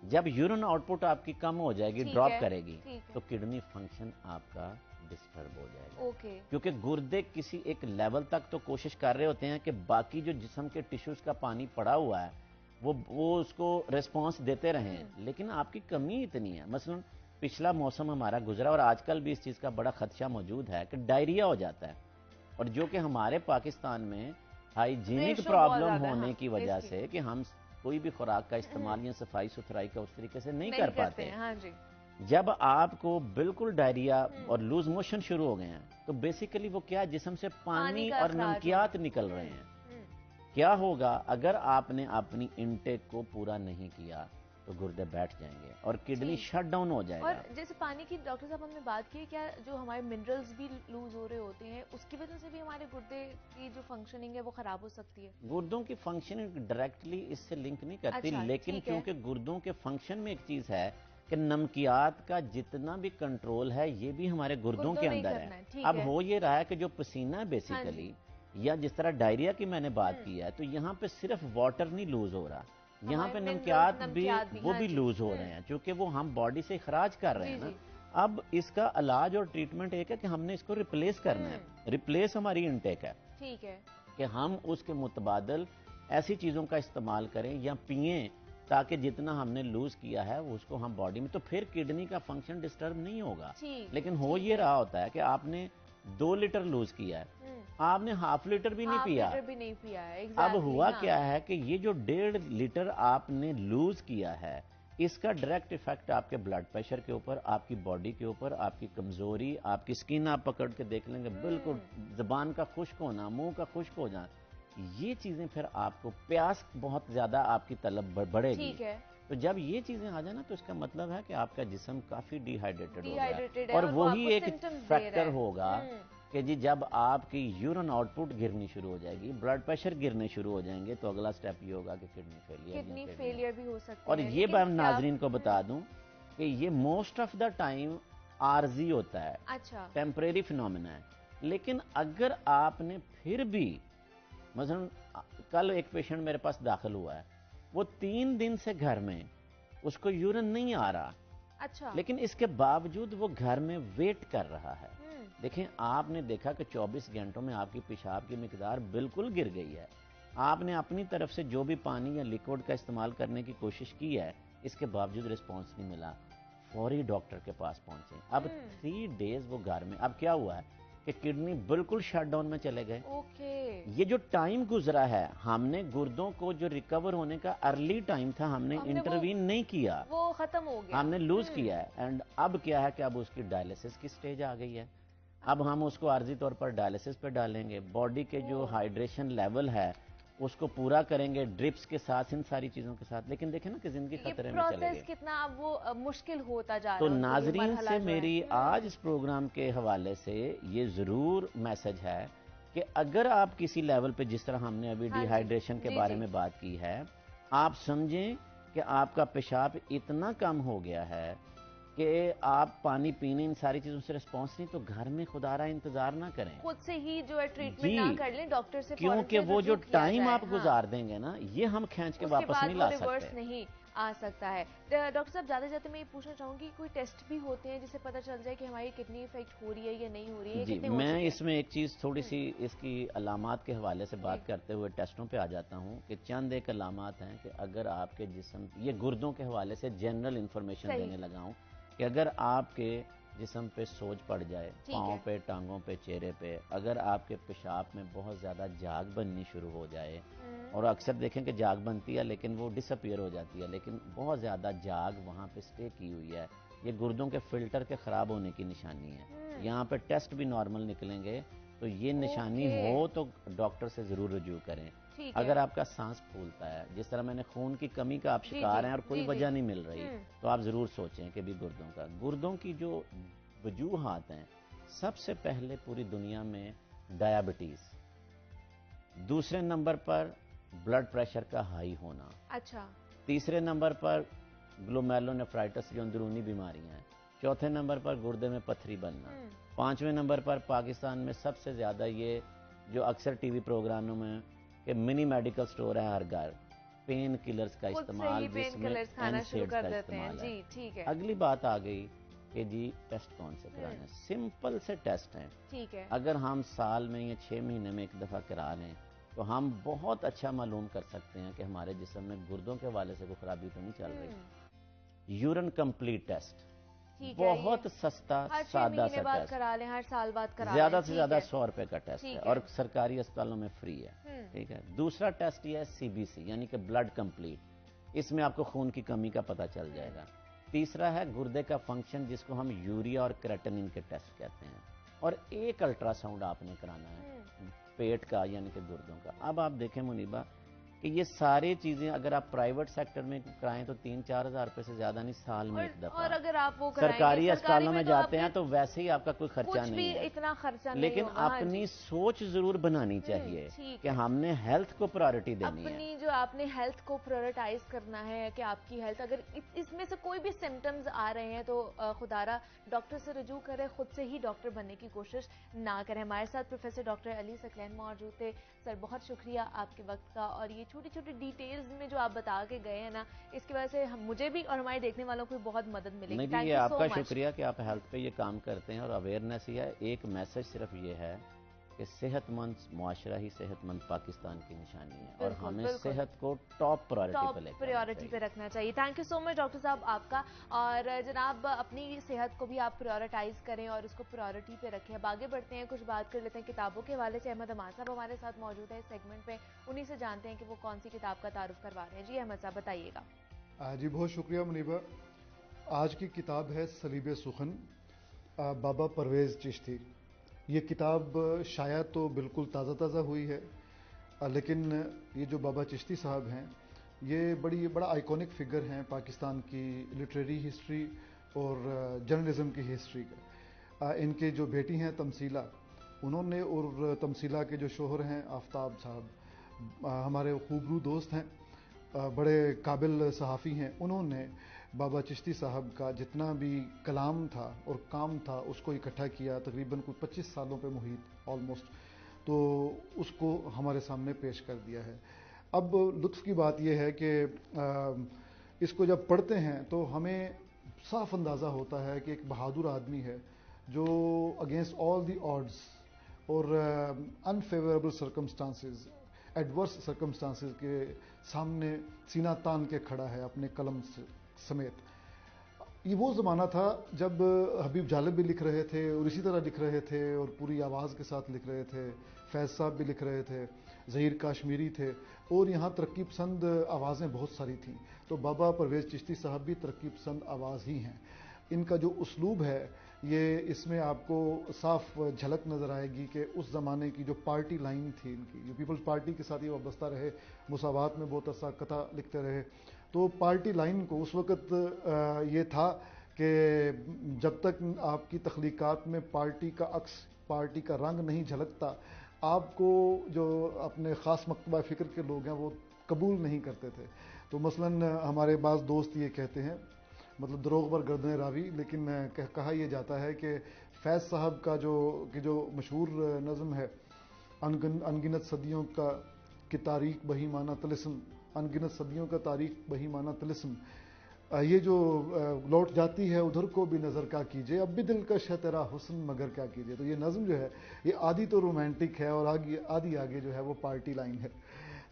جب یورین آؤٹ پٹ آپ کی کم ہو جائے گی، ڈراپ کرے گی، تو کڈنی فنکشن آپ کا ڈسٹرب ہو جائے گا. کیونکہ گردے کسی ایک لیول تک تو کوشش کر رہے ہوتے ہیں کہ باقی جو جسم کے ٹیشوز کا پانی پڑا ہوا ہے وہ اس کو ریسپانس دیتے رہیں، لیکن آپ کی کمی اتنی ہے. مثلا پچھلا موسم ہمارا گزرا اور آج کل بھی اس چیز کا بڑا خدشہ موجود ہے کہ ڈائریا ہو جاتا ہے، اور جو کہ ہمارے پاکستان میں ہائیجینک پرابلم ہونے کی وجہ سے کہ ہم کوئی بھی خوراک کا استعمال یا صفائی ستھرائی کا اس طریقے سے نہیں کر پاتے. جب آپ کو بالکل ڈائریا اور لوز موشن شروع ہو گئے ہیں تو بیسیکلی وہ کیا جسم سے پانی اور نمکیات نکل رہے ہیں. کیا ہوگا اگر آپ نے اپنی انٹیک کو پورا نہیں کیا تو گردے بیٹھ جائیں گے اور کڈنی شٹ ڈاؤن ہو جائے گا. اور جیسے پانی کی ڈاکٹر صاحب ہم نے بات کی، کیا جو ہمارے منرلز بھی لوز ہو رہے ہوتے ہیں اس کی وجہ سے بھی ہمارے گردے کی جو فنکشننگ ہے وہ خراب ہو سکتی ہے؟ گردوں کی فنکشننگ ڈائریکٹلی اس سے لنک نہیں کرتی، لیکن کیونکہ گردوں کے فنکشن میں ایک چیز ہے کہ نمکیات کا جتنا بھی کنٹرول ہے یہ بھی ہمارے گردوں کے اندر ہے. اب ہو یہ رہا ہے کہ جو پسینہ ہے بیسیکلی یا جس طرح ڈائریا کی میں نے بات کی ہے تو یہاں پہ صرف واٹر نہیں لوز ہو رہا، یہاں پہ نمکیات بھی وہ بھی لوز ہو رہے ہیں کیونکہ وہ ہم باڈی سے اخراج کر رہے ہیں نا. اب اس کا علاج اور ٹریٹمنٹ ایک ہے کہ ہم نے اس کو ریپلیس کرنا ہے. ریپلیس ہماری انٹیک ہے، ٹھیک ہے، کہ ہم اس کے متبادل ایسی چیزوں کا استعمال کریں یا پئیں تاکہ جتنا ہم نے لوز کیا ہے اس کو ہم باڈی میں، تو پھر کڈنی کا فنکشن ڈسٹرب نہیں ہوگا. لیکن ہو یہ رہا ہوتا ہے کہ آپ نے 2 لیٹر لوز کیا ہے، آپ نے ½ لیٹر بھی نہیں پیا. اب ہوا کیا ہے کہ یہ جو 1.5 لیٹر آپ نے لوز کیا ہے اس کا ڈائریکٹ ایفیکٹ آپ کے بلڈ پریشر کے اوپر، آپ کی باڈی کے اوپر، آپ کی کمزوری، آپ کی سکن آپ پکڑ کے دیکھ لیں گے بالکل زبان کا خشک ہونا، منہ کا خشک ہو جانا، یہ چیزیں پھر آپ کو پیاس بہت زیادہ آپ کی طلب بڑھے گی. تو جب یہ چیزیں آ جائیں نا تو اس کا مطلب ہے کہ آپ کا جسم کافی ڈی ہائیڈریٹڈ ہو گیا، اور وہی ایک فیکٹر ہوگا کہ جی جب آپ کی یورین آؤٹ پٹ گرنی شروع ہو جائے گی، بلڈ پریشر گرنے شروع ہو جائیں گے تو اگلا سٹیپ یہ ہوگا کہ کڈنی فیلئر بھی ہو سکتا ہے. اور یہ میں ناظرین کو بتا دوں کہ یہ موسٹ آف دا ٹائم عارضی ہوتا ہے، اچھا ٹیمپریری فینومینا ہے. لیکن اگر آپ نے پھر بھی مثلا کل ایک پیشنٹ میرے پاس داخل ہوا ہے، وہ 3 دن سے گھر میں اس کو یورین نہیں آ رہا، اچھا لیکن اس کے باوجود وہ گھر میں ویٹ کر رہا ہے. دیکھیں آپ نے دیکھا کہ 24 گھنٹوں میں آپ کی پیشاب کی مقدار بالکل گر گئی ہے، آپ نے اپنی طرف سے جو بھی پانی یا لیکوڈ کا استعمال کرنے کی کوشش کی ہے، اس کے باوجود رسپانس نہیں ملا، فوری ڈاکٹر کے پاس پہنچے. اب 3 ڈیز وہ گھر میں، اب کیا ہوا ہے کہ کڈنی بالکل شٹ ڈاؤن میں چلے گئے. یہ جو ٹائم گزرا ہے، ہم نے گردوں کو جو ریکور ہونے کا ارلی ٹائم تھا ہم نے انٹروین نہیں کیا، وہ ختم ہو گیا، ہم نے لوز کیا ہے. اینڈ اب کیا ہے کہ اب اس کی ڈائلیسس کی سٹیج آ گئی ہے. اب ہم اس کو عارضی طور پر ڈائلیسس پہ ڈالیں گے، باڈی کے جو ہائیڈریشن لیول ہے اس کو پورا کریں گے ڈرپس کے ساتھ، ان ساری چیزوں کے ساتھ. لیکن دیکھیں نا کہ زندگی خطرے میں چلے گی، کتنا اب وہ مشکل ہوتا جا رہا ہے. تو ناظرین سے میری آج اس پروگرام کے حوالے سے یہ ضرور میسج ہے کہ اگر آپ کسی لیول پہ، جس طرح ہم نے ابھی ڈی ہائیڈریشن کے بارے میں بات کی ہے، آپ سمجھیں کہ آپ کا پیشاب اتنا کم ہو گیا ہے کہ آپ پانی پینے ان ساری چیزوں سے رسپانس نہیں، تو گھر میں خدا را انتظار نہ کریں، خود سے ہی جو ہے ٹریٹمنٹ نہ کر لیں، ڈاکٹر سے کیونکہ وہ جو ٹائم آپ گزار دیں گے نا یہ ہم کھینچ کے واپس نہیں لا سکتے، ریورس نہیں آ سکتا ہے. ڈاکٹر صاحب جاتے جاتے میں یہ پوچھنا چاہوں گی، کوئی ٹیسٹ بھی ہوتے ہیں جس سے پتہ چل جائے کہ ہماری کڈنی افیکٹ ہو رہی ہے یا نہیں ہو رہی ہے؟ جی میں اس میں ایک چیز تھوڑی سی اس کی علامات کے حوالے سے بات کرتے ہوئے ٹیسٹوں پہ آ جاتا ہوں کہ چند ایک علامات ہیں کہ اگر آپ کے جسم، یہ گردوں کے حوالے سے جنرل انفارمیشن دینے لگا ہوں کہ اگر آپ کے جسم پہ سوج پڑ جائے، پاؤں پہ، ٹانگوں پہ، چہرے پہ، اگر آپ کے پیشاب میں بہت زیادہ جاگ بننی شروع ہو جائے، اور اکثر دیکھیں کہ جاگ بنتی ہے لیکن وہ ڈس اپیئر ہو جاتی ہے، لیکن بہت زیادہ جاگ وہاں پہ سٹے کی ہوئی ہے، یہ گردوں کے فلٹر کے خراب ہونے کی نشانی ہے. یہاں پہ ٹیسٹ بھی نارمل نکلیں گے تو یہ نشانی ہو تو ڈاکٹر سے ضرور رجوع کریں. اگر آپ کا سانس پھولتا ہے، جس طرح میں نے خون کی کمی کا آپ شکار ہیں اور کوئی وجہ نہیں مل رہی، تو آپ ضرور سوچیں کہ بھی گردوں کی جو وجوہات ہیں، سب سے پہلے پوری دنیا میں ڈائبٹیز، دوسرے نمبر پر بلڈ پریشر کا ہائی ہونا، اچھا، تیسرے نمبر پر گلومیرولونیفرائٹس جو اندرونی بیماریاں ہیں، چوتھے نمبر پر گردے میں پتھری بننا، پانچویں نمبر پر پاکستان میں سب سے زیادہ یہ جو اکثر ٹی وی پروگراموں میں کہ منی میڈیکل سٹور ہے ہر گھر، پین کلرز کا استعمال، جس میں NSAIDs کا استعمال ہے. اگلی بات آ گئی کہ جی ٹیسٹ کون سے کرانے ہیں. سمپل سے ٹیسٹ ہیں، اگر ہم سال میں یا 6 مہینے میں ایک دفعہ کرا لیں تو ہم بہت اچھا معلوم کر سکتے ہیں کہ ہمارے جسم میں گردوں کے حوالے سے کوئی خرابی تو نہیں چل رہی. یورین کمپلیٹ ٹیسٹ بہت سستا سادہ سا ٹیسٹ، ہر سال بعد کرا لیں، زیادہ سے زیادہ 100 روپے کا ٹیسٹ ہے اور سرکاری اسپتالوں میں فری ہے. ٹھیک ہے. دوسرا ٹیسٹ یہ ہے CBC یعنی کہ بلڈ کمپلیٹ، اس میں آپ کو خون کی کمی کا پتہ چل جائے گا. तीसरा है गुर्दे का फंक्शन, जिसको हम यूरिया और क्रेटिनिन के टेस्ट कहते हैं, और एक अल्ट्रासाउंड आपने कराना है पेट का यानी कि गुर्दों का। अब आप देखें मुनीबा कि ये सारी चीजें अगर आप प्राइवेट सेक्टर में कराएं तो 3-4 हज़ार रुपए से ज्यादा नहीं साल में एक दफा, और अगर आप वो सरकारी अस्पतालों में जाते हैं तो वैसे ही आपका कोई खर्चा नहीं है, इतना खर्चा नहीं लेकिन होगा। अपनी सोच जरूर बनानी चाहिए कि हमने हेल्थ को प्रायोरिटी देनी है। अपनी जो आपने हेल्थ को प्रायोरिटाइज करना है कि आपकी हेल्थ, अगर इसमें से कोई भी सिम्टम्स आ रहे हैं तो खुदारा डॉक्टर से रजू करें, खुद से ही डॉक्टर बनने की कोशिश ना करें। हमारे साथ प्रोफेसर डॉक्टर अली सकलैन मौजूद थे। सर बहुत शुक्रिया आपके वक्त का, और ये छोटी छोटी डिटेल्स में जो आप बता के गए हैं ना, इसकी वजह से मुझे भी और हमारे देखने वालों को भी बहुत मदद मिलेगी। नहीं, ये आपका शुक्रिया कि आप हेल्थ पे ये काम करते हैं और अवेयरनेस ही है। एक मैसेज सिर्फ ये है कि सेहतमंद मुआशरा ही सेहतमंद पाकिस्तान की निशानी है, और हमें सेहत को टॉप प्रायोरिटी पे रखना चाहिए। Thank you so much doctor साहब आपका, और जनाब अपनी सेहत को भी आप प्रायोरिटाइज करें और उसको प्रायोरिटी पे रखें। अब आगे बढ़ते हैं, कुछ बात कर लेते हैं किताबों के हवाले से। अहमद अमान साहब हमारे साथ मौजूद है इस सेगमेंट पे, उन्हीं से जानते हैं कि वो कौन सी किताब का तारुफ करवा रहे हैं। जी अहमद साहब बताइएगा। जी बहुत शुक्रिया मुनीबा। आज की किताब है सलीब सुखन, बाबा परवेज़ चिश्ती। ये किताब शायद तो बिल्कुल ताज़ा हुई है, लेकिन ये जो बाबा चिश्ती साहब हैं ये बड़ा आइकॉनिक फिगर हैं पाकिस्तान की लिटरेरी हिस्ट्री और जर्नलिज्म की हिस्ट्री का। इनके जो बेटी हैं तमसीला, उन्होंने, और तमसीला के जो शोहर हैं आफ्ताब साहब, हमारे खूबरू दोस्त हैं, बड़े काबिल सहाफ़ी हैं। उन्होंने बाबा चिश्ती साहब का जितना भी कलाम था और काम था उसको इकट्ठा किया, तकरीबन कुछ 25 सालों पे मुहित ऑलमोस्ट, तो उसको हमारे सामने पेश कर दिया है। अब लुत्फ़ की बात यह है कि इसको जब पढ़ते हैं तो हमें साफ अंदाज़ा होता है कि एक बहादुर आदमी है जो अगेंस्ट ऑल दी ऑड्स और अनफेवरेबल सर्कमस्टांसेस, एडवर्स सर्कमस्टांसेस के सामने सीना तान के खड़ा है अपने कलम समेत। ये वो ज़माना था जब हबीब जालिब भी लिख रहे थे और इसी तरह लिख रहे थे और पूरी आवाज़ के साथ लिख रहे थे, फैज़ साहब भी लिख रहे थे, ज़हीर काश्मीरी थे, और यहाँ तरक्की पसंद आवाज़ें बहुत सारी थीं। तो बाबा परवेज़ चिश्ती साहब भी तरक्की पसंद आवाज़ ही हैं। इनका जो उसलूब है ये, इसमें आपको साफ झलक नज़र आएगी कि उस ज़माने की जो पार्टी लाइन थी इनकी, जो पीपल्स पार्टी के साथ ये वाबस्ता रहे, मुसावात में बहुत अरसा कथा लिखते रहे, तो पार्टी लाइन को उस वक़्त ये था कि जब तक आपकी तख्लीकात में पार्टी का अक्स, पार्टी का रंग नहीं झलकता, आपको जो अपने ख़ास मकतबा फ़िक्र के लोग हैं वो कबूल नहीं करते थे। तो मसलन हमारे बाज़ दोस्त ये कहते हैं, मतलब दरोग पर गर्दन रावी, लेकिन कहा यह जाता है कि फैज़ साहब का जो मशहूर नज़म है, अनगिनत सदियों की तारीख बहीमाना तिलिस्म, अनगिनत सदियों का तारीख बहीमाना तिलिस्म, ये जो लौट जाती है उधर को भी नज़र क्या कीजिए, अब भी दिलकश है तेरा हुस्न मगर क्या कीजिए। तो ये नज़म जो है ये आधी तो रोमांटिक है और आधी आगे जो है वो पार्टी लाइन है।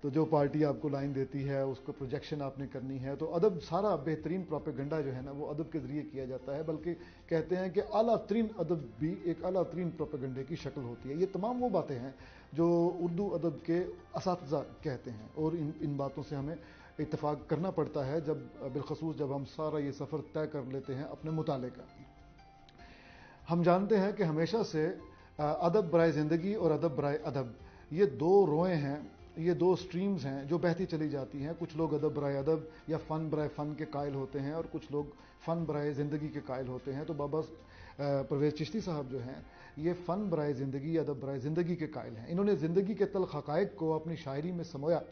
तो जो पार्टी आपको लाइन देती है उसको प्रोजेक्शन आपने करनी है। तो अदब, सारा बेहतरीन प्रोपेगेंडा जो है ना वो अदब के ज़रिए किया जाता है, बल्कि कहते हैं कि आला तरीन अदब भी एक आला तरीन प्रोपेगेंडे की शक्ल होती है। ये तमाम वो बातें हैं जो उर्दू अदब के असातिज़ा कहते हैं, और इन बातों से हमें इत्तेफाक करना पड़ता है बिलखसूस जब हम सारा ये सफ़र तय कर लेते हैं अपने मुताले का। हम जानते हैं कि हमेशा से अदब बराए ज़िंदगी और अदब बराए अदब, ये दो रोएं हैं, ये दो स्ट्रीम्स हैं जो बहती चली जाती हैं। कुछ लोग अदब बराए अदब या फ़न बराए फ़न के कायल होते हैं और कुछ लोग फ़न बराए ज़िंदगी के कायल होते हैं। तो बाबा परवेज़ चिश्ती साहब जो हैं ये फ़न बराए ज़िंदगी, अदब बराए ज़िंदगी के कायल हैं। इन्होंने ज़िंदगी के तल्ख़ हक़ाइक़ को अपनी शायरी में समोया,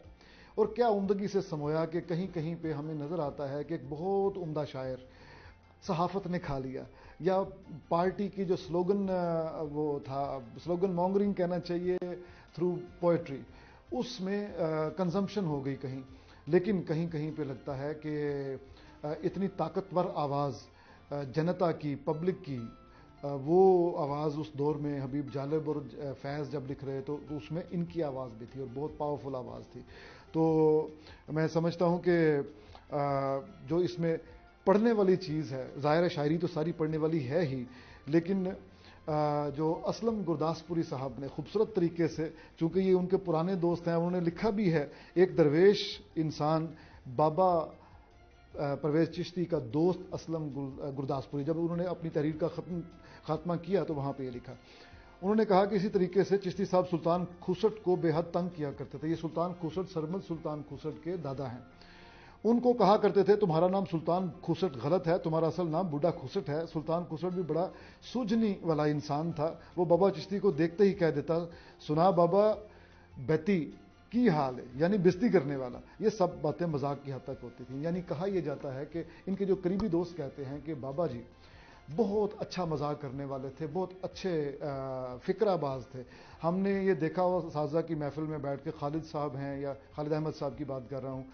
और क्या उम्दगी से समोया कि कहीं कहीं पे हमें नज़र आता है कि एक बहुत उम्दा शायर सहाफ़त ने खा लिया, या पार्टी की जो स्लोगन वो था, स्लोगन मॉन्गरिंग कहना चाहिए थ्रू पोएट्री, उसमें कंजम्पशन हो गई कहीं। लेकिन कहीं कहीं पे लगता है कि इतनी ताकतवर आवाज़ जनता की, पब्लिक की, वो आवाज़ उस दौर में हबीब जालिब और फैज़ जब लिख रहे तो उसमें इनकी आवाज़ भी थी और बहुत पावरफुल आवाज़ थी। तो मैं समझता हूँ कि जो इसमें पढ़ने वाली चीज़ है, ज़ाहिर शायरी तो सारी पढ़ने वाली है ही, लेकिन जो असलम गुरदासपुरी साहब ने खूबसूरत तरीके से, चूँकि ये उनके पुराने दोस्त हैं, उन्होंने लिखा भी है, एक दरवेश इंसान बाबा परवेज चिश्ती का दोस्त असलम गुरदासपुरी, जब उन्होंने अपनी तहरीर का खात्मा किया तो वहाँ पे ये लिखा, उन्होंने कहा कि इसी तरीके से चिश्ती साहब सुल्तान खुसट को बेहद तंग किया करते थे। ये सुल्तान खुसट सरमद सुल्तान खुसट के दादा हैं। उनको कहा करते थे तुम्हारा नाम सुल्तान खुसट गलत है, तुम्हारा असल नाम बुढ़ा खुसट है। सुल्तान खुसट भी बड़ा सूझनी वाला इंसान था। वो बाबा चिश्ती को देखते ही कह देता, सुना बाबा बेती की हाल है, यानी बेइज्जती करने वाला। ये सब बातें मजाक की हद तक होती थी। यानी कहा यह जाता है कि इनके जो करीबी दोस्त कहते हैं कि बाबा जी बहुत अच्छा मजाक करने वाले थे, बहुत अच्छे फिक्राबाज थे। हमने ये देखा हो साजा की महफिल में बैठ के, खालिद साहब हैं या खालिद अहमद साहब की बात कर रहा हूँ,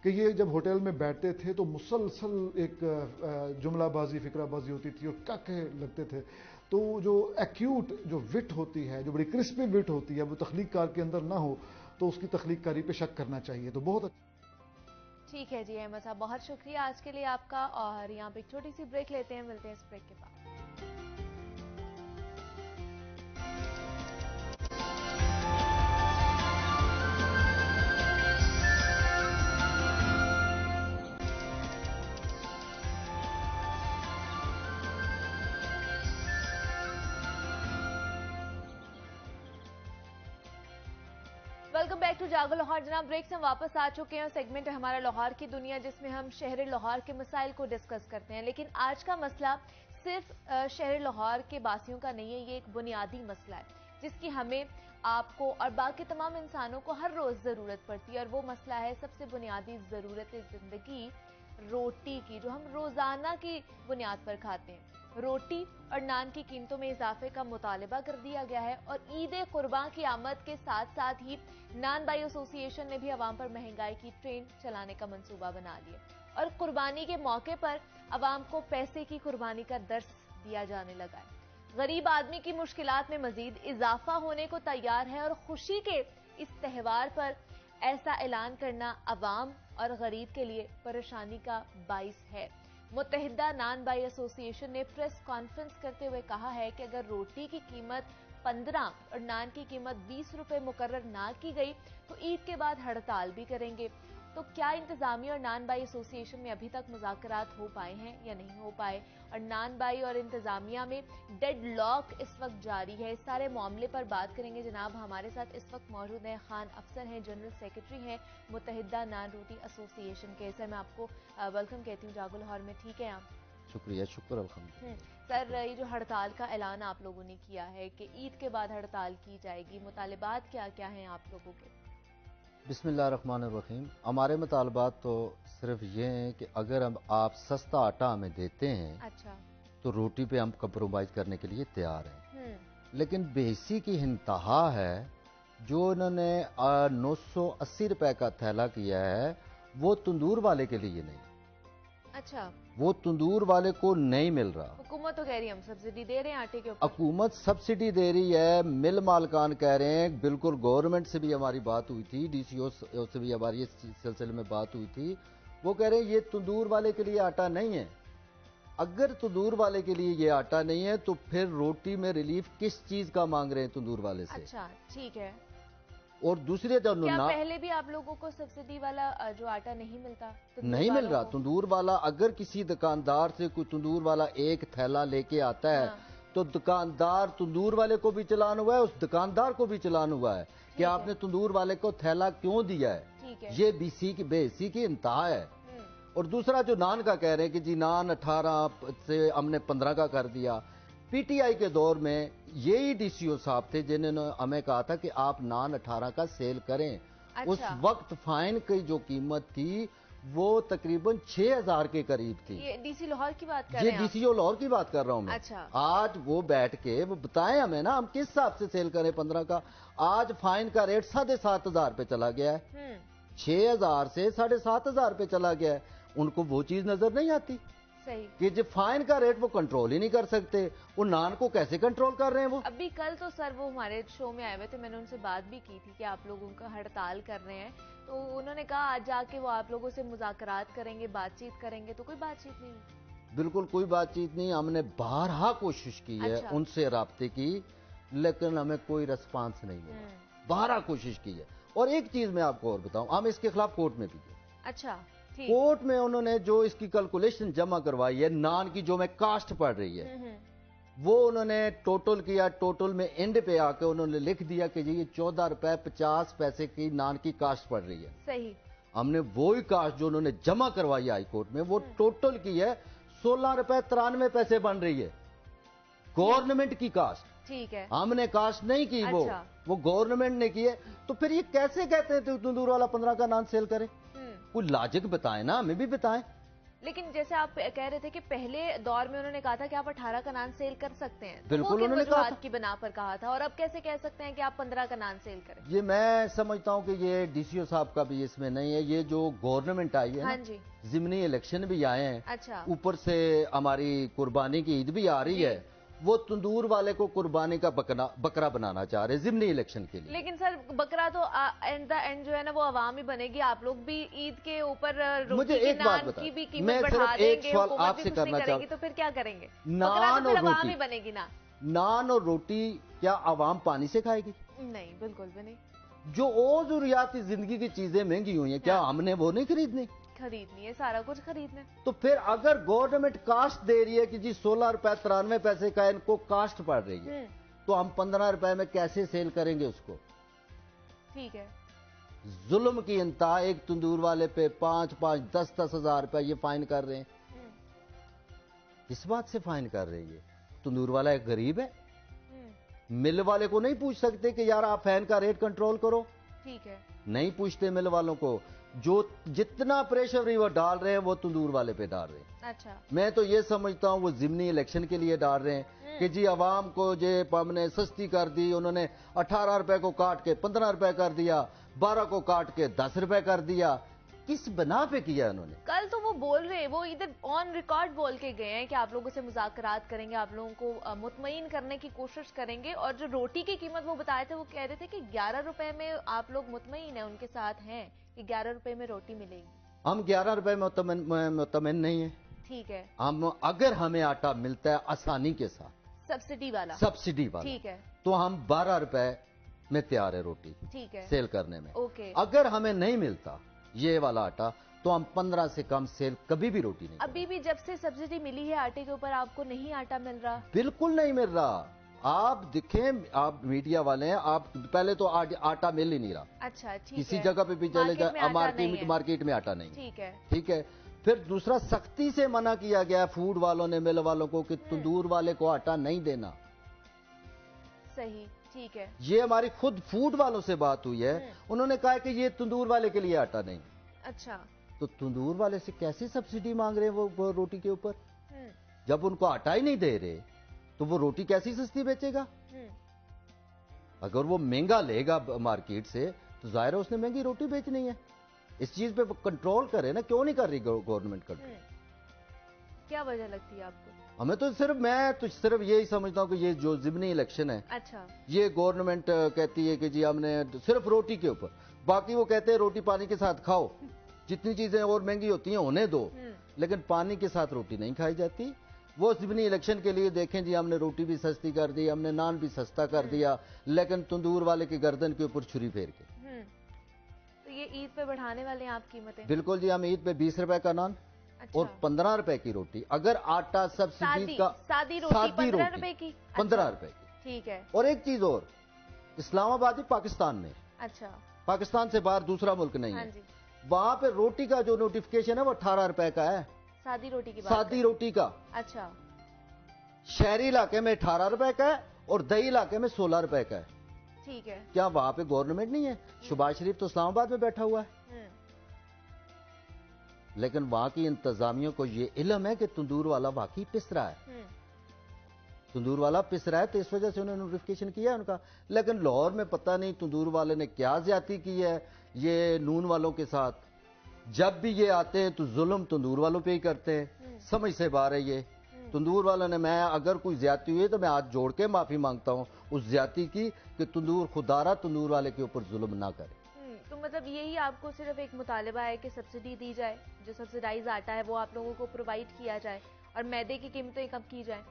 कि ये जब होटल में बैठते थे तो मुसलसल एक जुमलाबाजी फिक्राबाजी होती थी और काके लगते थे। तो जो एक्यूट जो विट होती है, जो बड़ी क्रिस्पी विट होती है, वो तख्लीक कार के अंदर ना हो तो उसकी तख्लीक कारी पे शक करना चाहिए। तो बहुत ठीक है जी अहमद साहब, बहुत शुक्रिया आज के लिए आपका। और यहाँ पे एक छोटी सी ब्रेक लेते हैं, मिलते हैं इस ब्रेक के बाद। वेलकम बैक टू जागो लाहौर। जनाब ब्रेक से हम वापस आ चुके हैं और सेगमेंट है हमारा लाहौर की दुनिया, जिसमें हम शहर लाहौर के मसाइल को डिस्कस करते हैं। लेकिन आज का मसला सिर्फ शहर लाहौर के बासियों का नहीं है, ये एक बुनियादी मसला है जिसकी हमें, आपको और बाकी तमाम इंसानों को हर रोज जरूरत पड़ती है। और वो मसला है सबसे बुनियादी जरूरत जिंदगी, रोटी की, जो हम रोजाना की बुनियाद पर खाते हैं। रोटी और नान की कीमतों में इजाफे का मुतालबा कर दिया गया है और ईद कुर्बान की आमद के साथ साथ ही नान बाई एसोसिएशन ने भी अवाम पर महंगाई की ट्रेन चलाने का मंसूबा बना लिया और कुर्बानी के मौके पर अवाम को पैसे की कुर्बानी का दर्स दिया जाने लगा है। गरीब आदमी की मुश्किलात में मजीद इजाफा होने को तैयार है और खुशी के इस त्यौहार पर ऐसा ऐलान करना अवाम और गरीब के लिए परेशानी का बाइस है। मुत्तहिदा नान बाई एसोसिएशन ने प्रेस कॉन्फ्रेंस करते हुए कहा है कि अगर रोटी की कीमत 15 और नान की कीमत 20 रुपए मुकर्रर ना की गई तो ईद के बाद हड़ताल भी करेंगे। तो क्या इंतजामिया और नान बाई एसोसिएशन में अभी तक मुज़ाकरात हो पाए हैं या नहीं हो पाए, और नान बाई और इंतजामिया में डेड लॉक इस वक्त जारी है, इस सारे मामले पर बात करेंगे। जनाब हमारे साथ इस वक्त मौजूद हैं खान अफसर हैं, जनरल सेक्रेटरी हैं मुत्तहिदा नान रोटी एसोसिएशन के। सर मैं आपको वेलकम कहती हूँ जागो लाहौर में। ठीक है आप? शुक्रिया, शुक्र अल्हम्दुलिल्लाह। सर ये जो हड़ताल का ऐलान आप लोगों ने किया है कि ईद के बाद हड़ताल की जाएगी, मुतालिबात क्या क्या हैं आप लोगों के? बिस्मिल्लाहिर्रहमानिर्रहीम। हमारे मुतालबात तो सिर्फ ये हैं कि अगर हम आप सस्ता आटा हमें देते हैं, अच्छा, तो रोटी पे हम कंप्रोमाइज करने के लिए तैयार हैं। लेकिन बेसी की इंतहा है जो इन्होंने 980 रुपए का थैला किया है, वो तंदूर वाले के लिए नहीं। अच्छा, वो तंदूर वाले को नहीं मिल रहा। हुकूमत तो कह रही है हम सब्सिडी दे रहे हैं आटे के ऊपर। हुकूमत सब्सिडी दे रही है, मिल मालकान कह रहे हैं, बिल्कुल गवर्नमेंट से भी हमारी बात हुई थी, डीसीओ से भी हमारी इस सिलसिले में बात हुई थी। वो कह रहे हैं ये तंदूर वाले के लिए आटा नहीं है। अगर तंदूर वाले के लिए ये आटा नहीं है तो फिर रोटी में रिलीफ किस चीज का मांग रहे हैं तंदूर वाले से? अच्छा ठीक है। और दूसरे जो क्या पहले भी आप लोगों को सब्सिडी वाला जो आटा नहीं मिलता? नहीं मिल रहा तंदूर वाला। अगर किसी दुकानदार से कोई तंदूर वाला एक थैला लेके आता है, हाँ, तो दुकानदार तंदूर वाले को भी चलान हुआ है, उस दुकानदार को भी चलान हुआ है कि आपने तंदूर वाले को थैला क्यों दिया है। ये बेसी की इंतहा है। और दूसरा जो नान का कह रहे हैं कि जी नान 18 से हमने 15 का कर दिया। पीटीआई के दौर में यही डीसीओ साहब थे जिन्होंने हमें कहा था कि आप नान 18 का सेल करें। अच्छा। उस वक्त फाइन की जो कीमत थी वो तकरीबन 6000 के करीब थी। ये डीसी लाहौर की बात कर रहे हैं? ये डीसीओ लाहौर की बात कर रहा हूं मैं। अच्छा। आज वो बैठ के वो बताएं हमें ना, हम किस हिसाब से सेल करें 15 का। आज फाइन का रेट 7500 पे चला गया है, 6000 से 7500 पे चला गया है। उनको वो चीज नजर नहीं आती सही कि जो फाइन का रेट वो कंट्रोल ही नहीं कर सकते, वो नान को कैसे कंट्रोल कर रहे हैं वो? अभी कल तो सर वो हमारे शो में आए हुए थे, मैंने उनसे बात भी की थी कि आप लोगों का हड़ताल कर रहे हैं, तो उन्होंने कहा आज जाके वो आप लोगों से मुज़ाकरात करेंगे, बातचीत करेंगे। तो कोई बातचीत नहीं हुई? बिल्कुल कोई बातचीत नहीं। हमने बारहा कोशिश की है उनसे राब्ते की, लेकिन हमें कोई रिस्पांस नहीं मिला। बारहा कोशिश की है। और एक चीज मैं आपको और बताऊं, हम इसके खिलाफ कोर्ट में भी गए। अच्छा। ठीक। कोर्ट में उन्होंने जो इसकी कैलकुलेशन जमा करवाई है, नान की जो मैं कास्ट पड़ रही है, वो उन्होंने टोटल किया। टोटल में एंड पे आके उन्होंने लिख दिया कि जी ये 14 रुपए 50 पैसे की नान की कास्ट पड़ रही है। सही। हमने वही कास्ट जो उन्होंने जमा करवाई हाई कोर्ट में, वो टोटल की है 16 रुपए 93 पैसे बन रही है, गवर्नमेंट की कास्ट। ठीक है। हमने कास्ट नहीं की, अच्छा। वो गवर्नमेंट ने की है। तो फिर ये कैसे कहते हैं तंदूर वाला 15 का नान सेल करे? कोई लॉजिक बताएं ना, हमें भी बताएं। लेकिन जैसे आप कह रहे थे कि पहले दौर में उन्होंने कहा था कि आप 18 का नान सेल कर सकते हैं, बिल्कुल वो उन्होंने कहा था। की बना पर कहा था, और अब कैसे कह सकते हैं कि आप 15 का नान सेल करें? ये मैं समझता हूं कि ये डीसीओ साहब का भी इसमें नहीं है। ये जो गवर्नमेंट आई है हाँ ना, जी। जिमनी इलेक्शन भी आए हैं, अच्छा। ऊपर से हमारी कुर्बानी की ईद भी आ रही है, वो तंदूर वाले को कुर्बानी का बकरा बनाना चाह रहे हैं जिमनी इलेक्शन के लिए। लेकिन सर बकरा तो एंड द एंड जो है ना वो आवाम ही बनेगी। आप लोग भी ईद के ऊपर मुझे रोटी एक की बात नान बताएं, की भी मैं कीमत सिर्फ बढ़ा एक देंगे, सवाल हुकूमत आपसे भी कुछ करना नहीं चाहूं। करेगी, तो फिर क्या करेंगे? नान बकरा तो और फिर आवाम रोटी। ही बनेगी ना। नान और रोटी क्या आवाम पानी से खाएगी? नहीं, बिल्कुल भी नहीं। जो और जरूरियाती जिंदगी की चीजें महंगी हुई हैं, क्या हमने वो नहीं खरीदनी? खरीदनी है, सारा कुछ खरीदना है। तो फिर अगर गवर्नमेंट कास्ट दे रही है कि जी 16 रुपए 93 पैसे का इनको कास्ट पड़ रही है, तो हम 15 रुपए में कैसे सेल करेंगे उसको? ठीक है। जुल्म की इंतहा। एक तंदूर वाले पे 5-5, 10-10 हजार रुपए ये फाइन कर रहे हैं। इस बात से फाइन कर रहे हैं? तंदूर वाला एक गरीब है, मिल वाले को नहीं पूछ सकते कि यार आप फैन का रेट कंट्रोल करो? ठीक है। नहीं पूछते मिल वालों को। जो जितना प्रेशर वो डाल रहे हैं वो तंदूर वाले पे डाल रहे हैं। अच्छा। मैं तो ये समझता हूं वो जिमनी इलेक्शन के लिए डाल रहे हैं कि जी आवाम को जे हमने सस्ती कर दी। उन्होंने 18 रुपए को काट के 15 रुपए कर दिया, 12 को काट के 10 रुपए कर दिया। किस बना पे किया उन्होंने? कल तो वो बोल रहे, वो इधर ऑन रिकॉर्ड बोल के गए हैं कि आप लोगों से मुज़ाकरात करेंगे, आप लोगों को मुतमईन करने की कोशिश करेंगे। और जो रोटी की कीमत वो बताए थे, वो कह रहे थे कि 11 रुपए में आप लोग मुतमईन है, उनके साथ हैं कि 11 रुपए में रोटी मिलेगी। हम 11 रुपए में मुतमईन नहीं है। ठीक है। हम अगर हमें आटा मिलता है आसानी के साथ, सब्सिडी वाला, सब्सिडी वाला, ठीक है, तो हम 12 रुपए में तैयार है रोटी ठीक है, सेल करने में। ओके। अगर हमें नहीं मिलता ये वाला आटा, तो हम 15 से कम सेल कभी भी रोटी नहीं। अभी भी जब से सब्सिडी मिली है आटे के ऊपर, आपको नहीं आटा मिल रहा? बिल्कुल नहीं मिल रहा। आप देखें, आप मीडिया वाले हैं, आप पहले तो आटा मिल ही नहीं रहा। अच्छा, ठीक है। किसी जगह पे भी चले जाए, मार्केट में आटा नहीं। ठीक है, ठीक है। फिर दूसरा, सख्ती से मना किया गया फूड वालों ने, मिल वालों को, कि तंदूर वाले को आटा नहीं देना। सही, ठीक है। ये हमारी खुद फूड वालों से बात हुई है, उन्होंने कहा कि ये तंदूर वाले के लिए आटा नहीं। अच्छा। तो तंदूर वाले से कैसी सब्सिडी मांग रहे हैं वो रोटी के ऊपर? जब उनको आटा ही नहीं दे रहे, तो वो रोटी कैसी सस्ती बेचेगा? अगर वो महंगा लेगा मार्केट से, तो जाहिर है उसने महंगी रोटी बेचनी है। इस चीज पे कंट्रोल करे ना, क्यों नहीं कर रही गवर्नमेंट कंट्रोल? क्या वजह लगती है आपको? हमें तो मैं तो सिर्फ यही समझता हूँ कि ये जो जिमनी इलेक्शन है, अच्छा, ये गवर्नमेंट कहती है कि जी हमने सिर्फ रोटी के ऊपर, बाकी वो कहते हैं रोटी पानी के साथ खाओ, जितनी चीजें और महंगी होती हैं होने दो, लेकिन पानी के साथ रोटी नहीं खाई जाती। वो जिमनी इलेक्शन के लिए देखें जी, हमने रोटी भी सस्ती कर दी, हमने नान भी सस्ता कर दिया, लेकिन तंदूर वाले की गर्दन के ऊपर छुरी फेर के। तो ये ईद पे बढ़ाने वाले हैं आप कीमतें? बिल्कुल जी, हम ईद पे 20 रुपए का नान और 15 रुपए की रोटी। अगर आटा सब्सिडी का, सादी रोटी 15 रुपए की, 15 रुपए की। ठीक है। और एक चीज और, इस्लामाबाद ही पाकिस्तान में, अच्छा, पाकिस्तान से बाहर दूसरा मुल्क नहीं है, वहां पे रोटी का जो नोटिफिकेशन है वो 18 रुपए का है। सादी रोटी की बात सादी रोटी का। अच्छा। शहरी इलाके में 18 रुपए का है और दही इलाके में 16 रुपए का है। ठीक है। क्या वहां पे गवर्नमेंट नहीं है? शहबाज शरीफ तो इस्लामाबाद में बैठा हुआ है, लेकिन वहां की इंतजामियों को ये इल्म है कि तंदूर वाला वाकई पिस रहा है, तंदूर वाला पिस रहा है, तो इस वजह से उन्होंने नोटिफिकेशन किया है उनका। लेकिन लाहौर में पता नहीं तंदूर वाले ने क्या ज्यादती की है ये नून वालों के साथ। जब भी ये आते हैं तो जुल्म तंदूर वालों पे ही करते हैं, समझ से बाहर है ये। तंदूर वालों ने, मैं अगर कोई ज्यादती हुई है तो मैं हाथ जोड़ के माफी मांगता हूं उस ज्यादती की, कि तंदूर खुदारा तंदूर वाले के ऊपर जुल्म ना करे। तो मतलब यही आपको सिर्फ एक मुतालिबा है कि सब्सिडी दी जाए, जो सब्सिडाइज आटा है वो आप लोगों को प्रोवाइड किया जाए, और मैदे की कीमतें कम की जाए।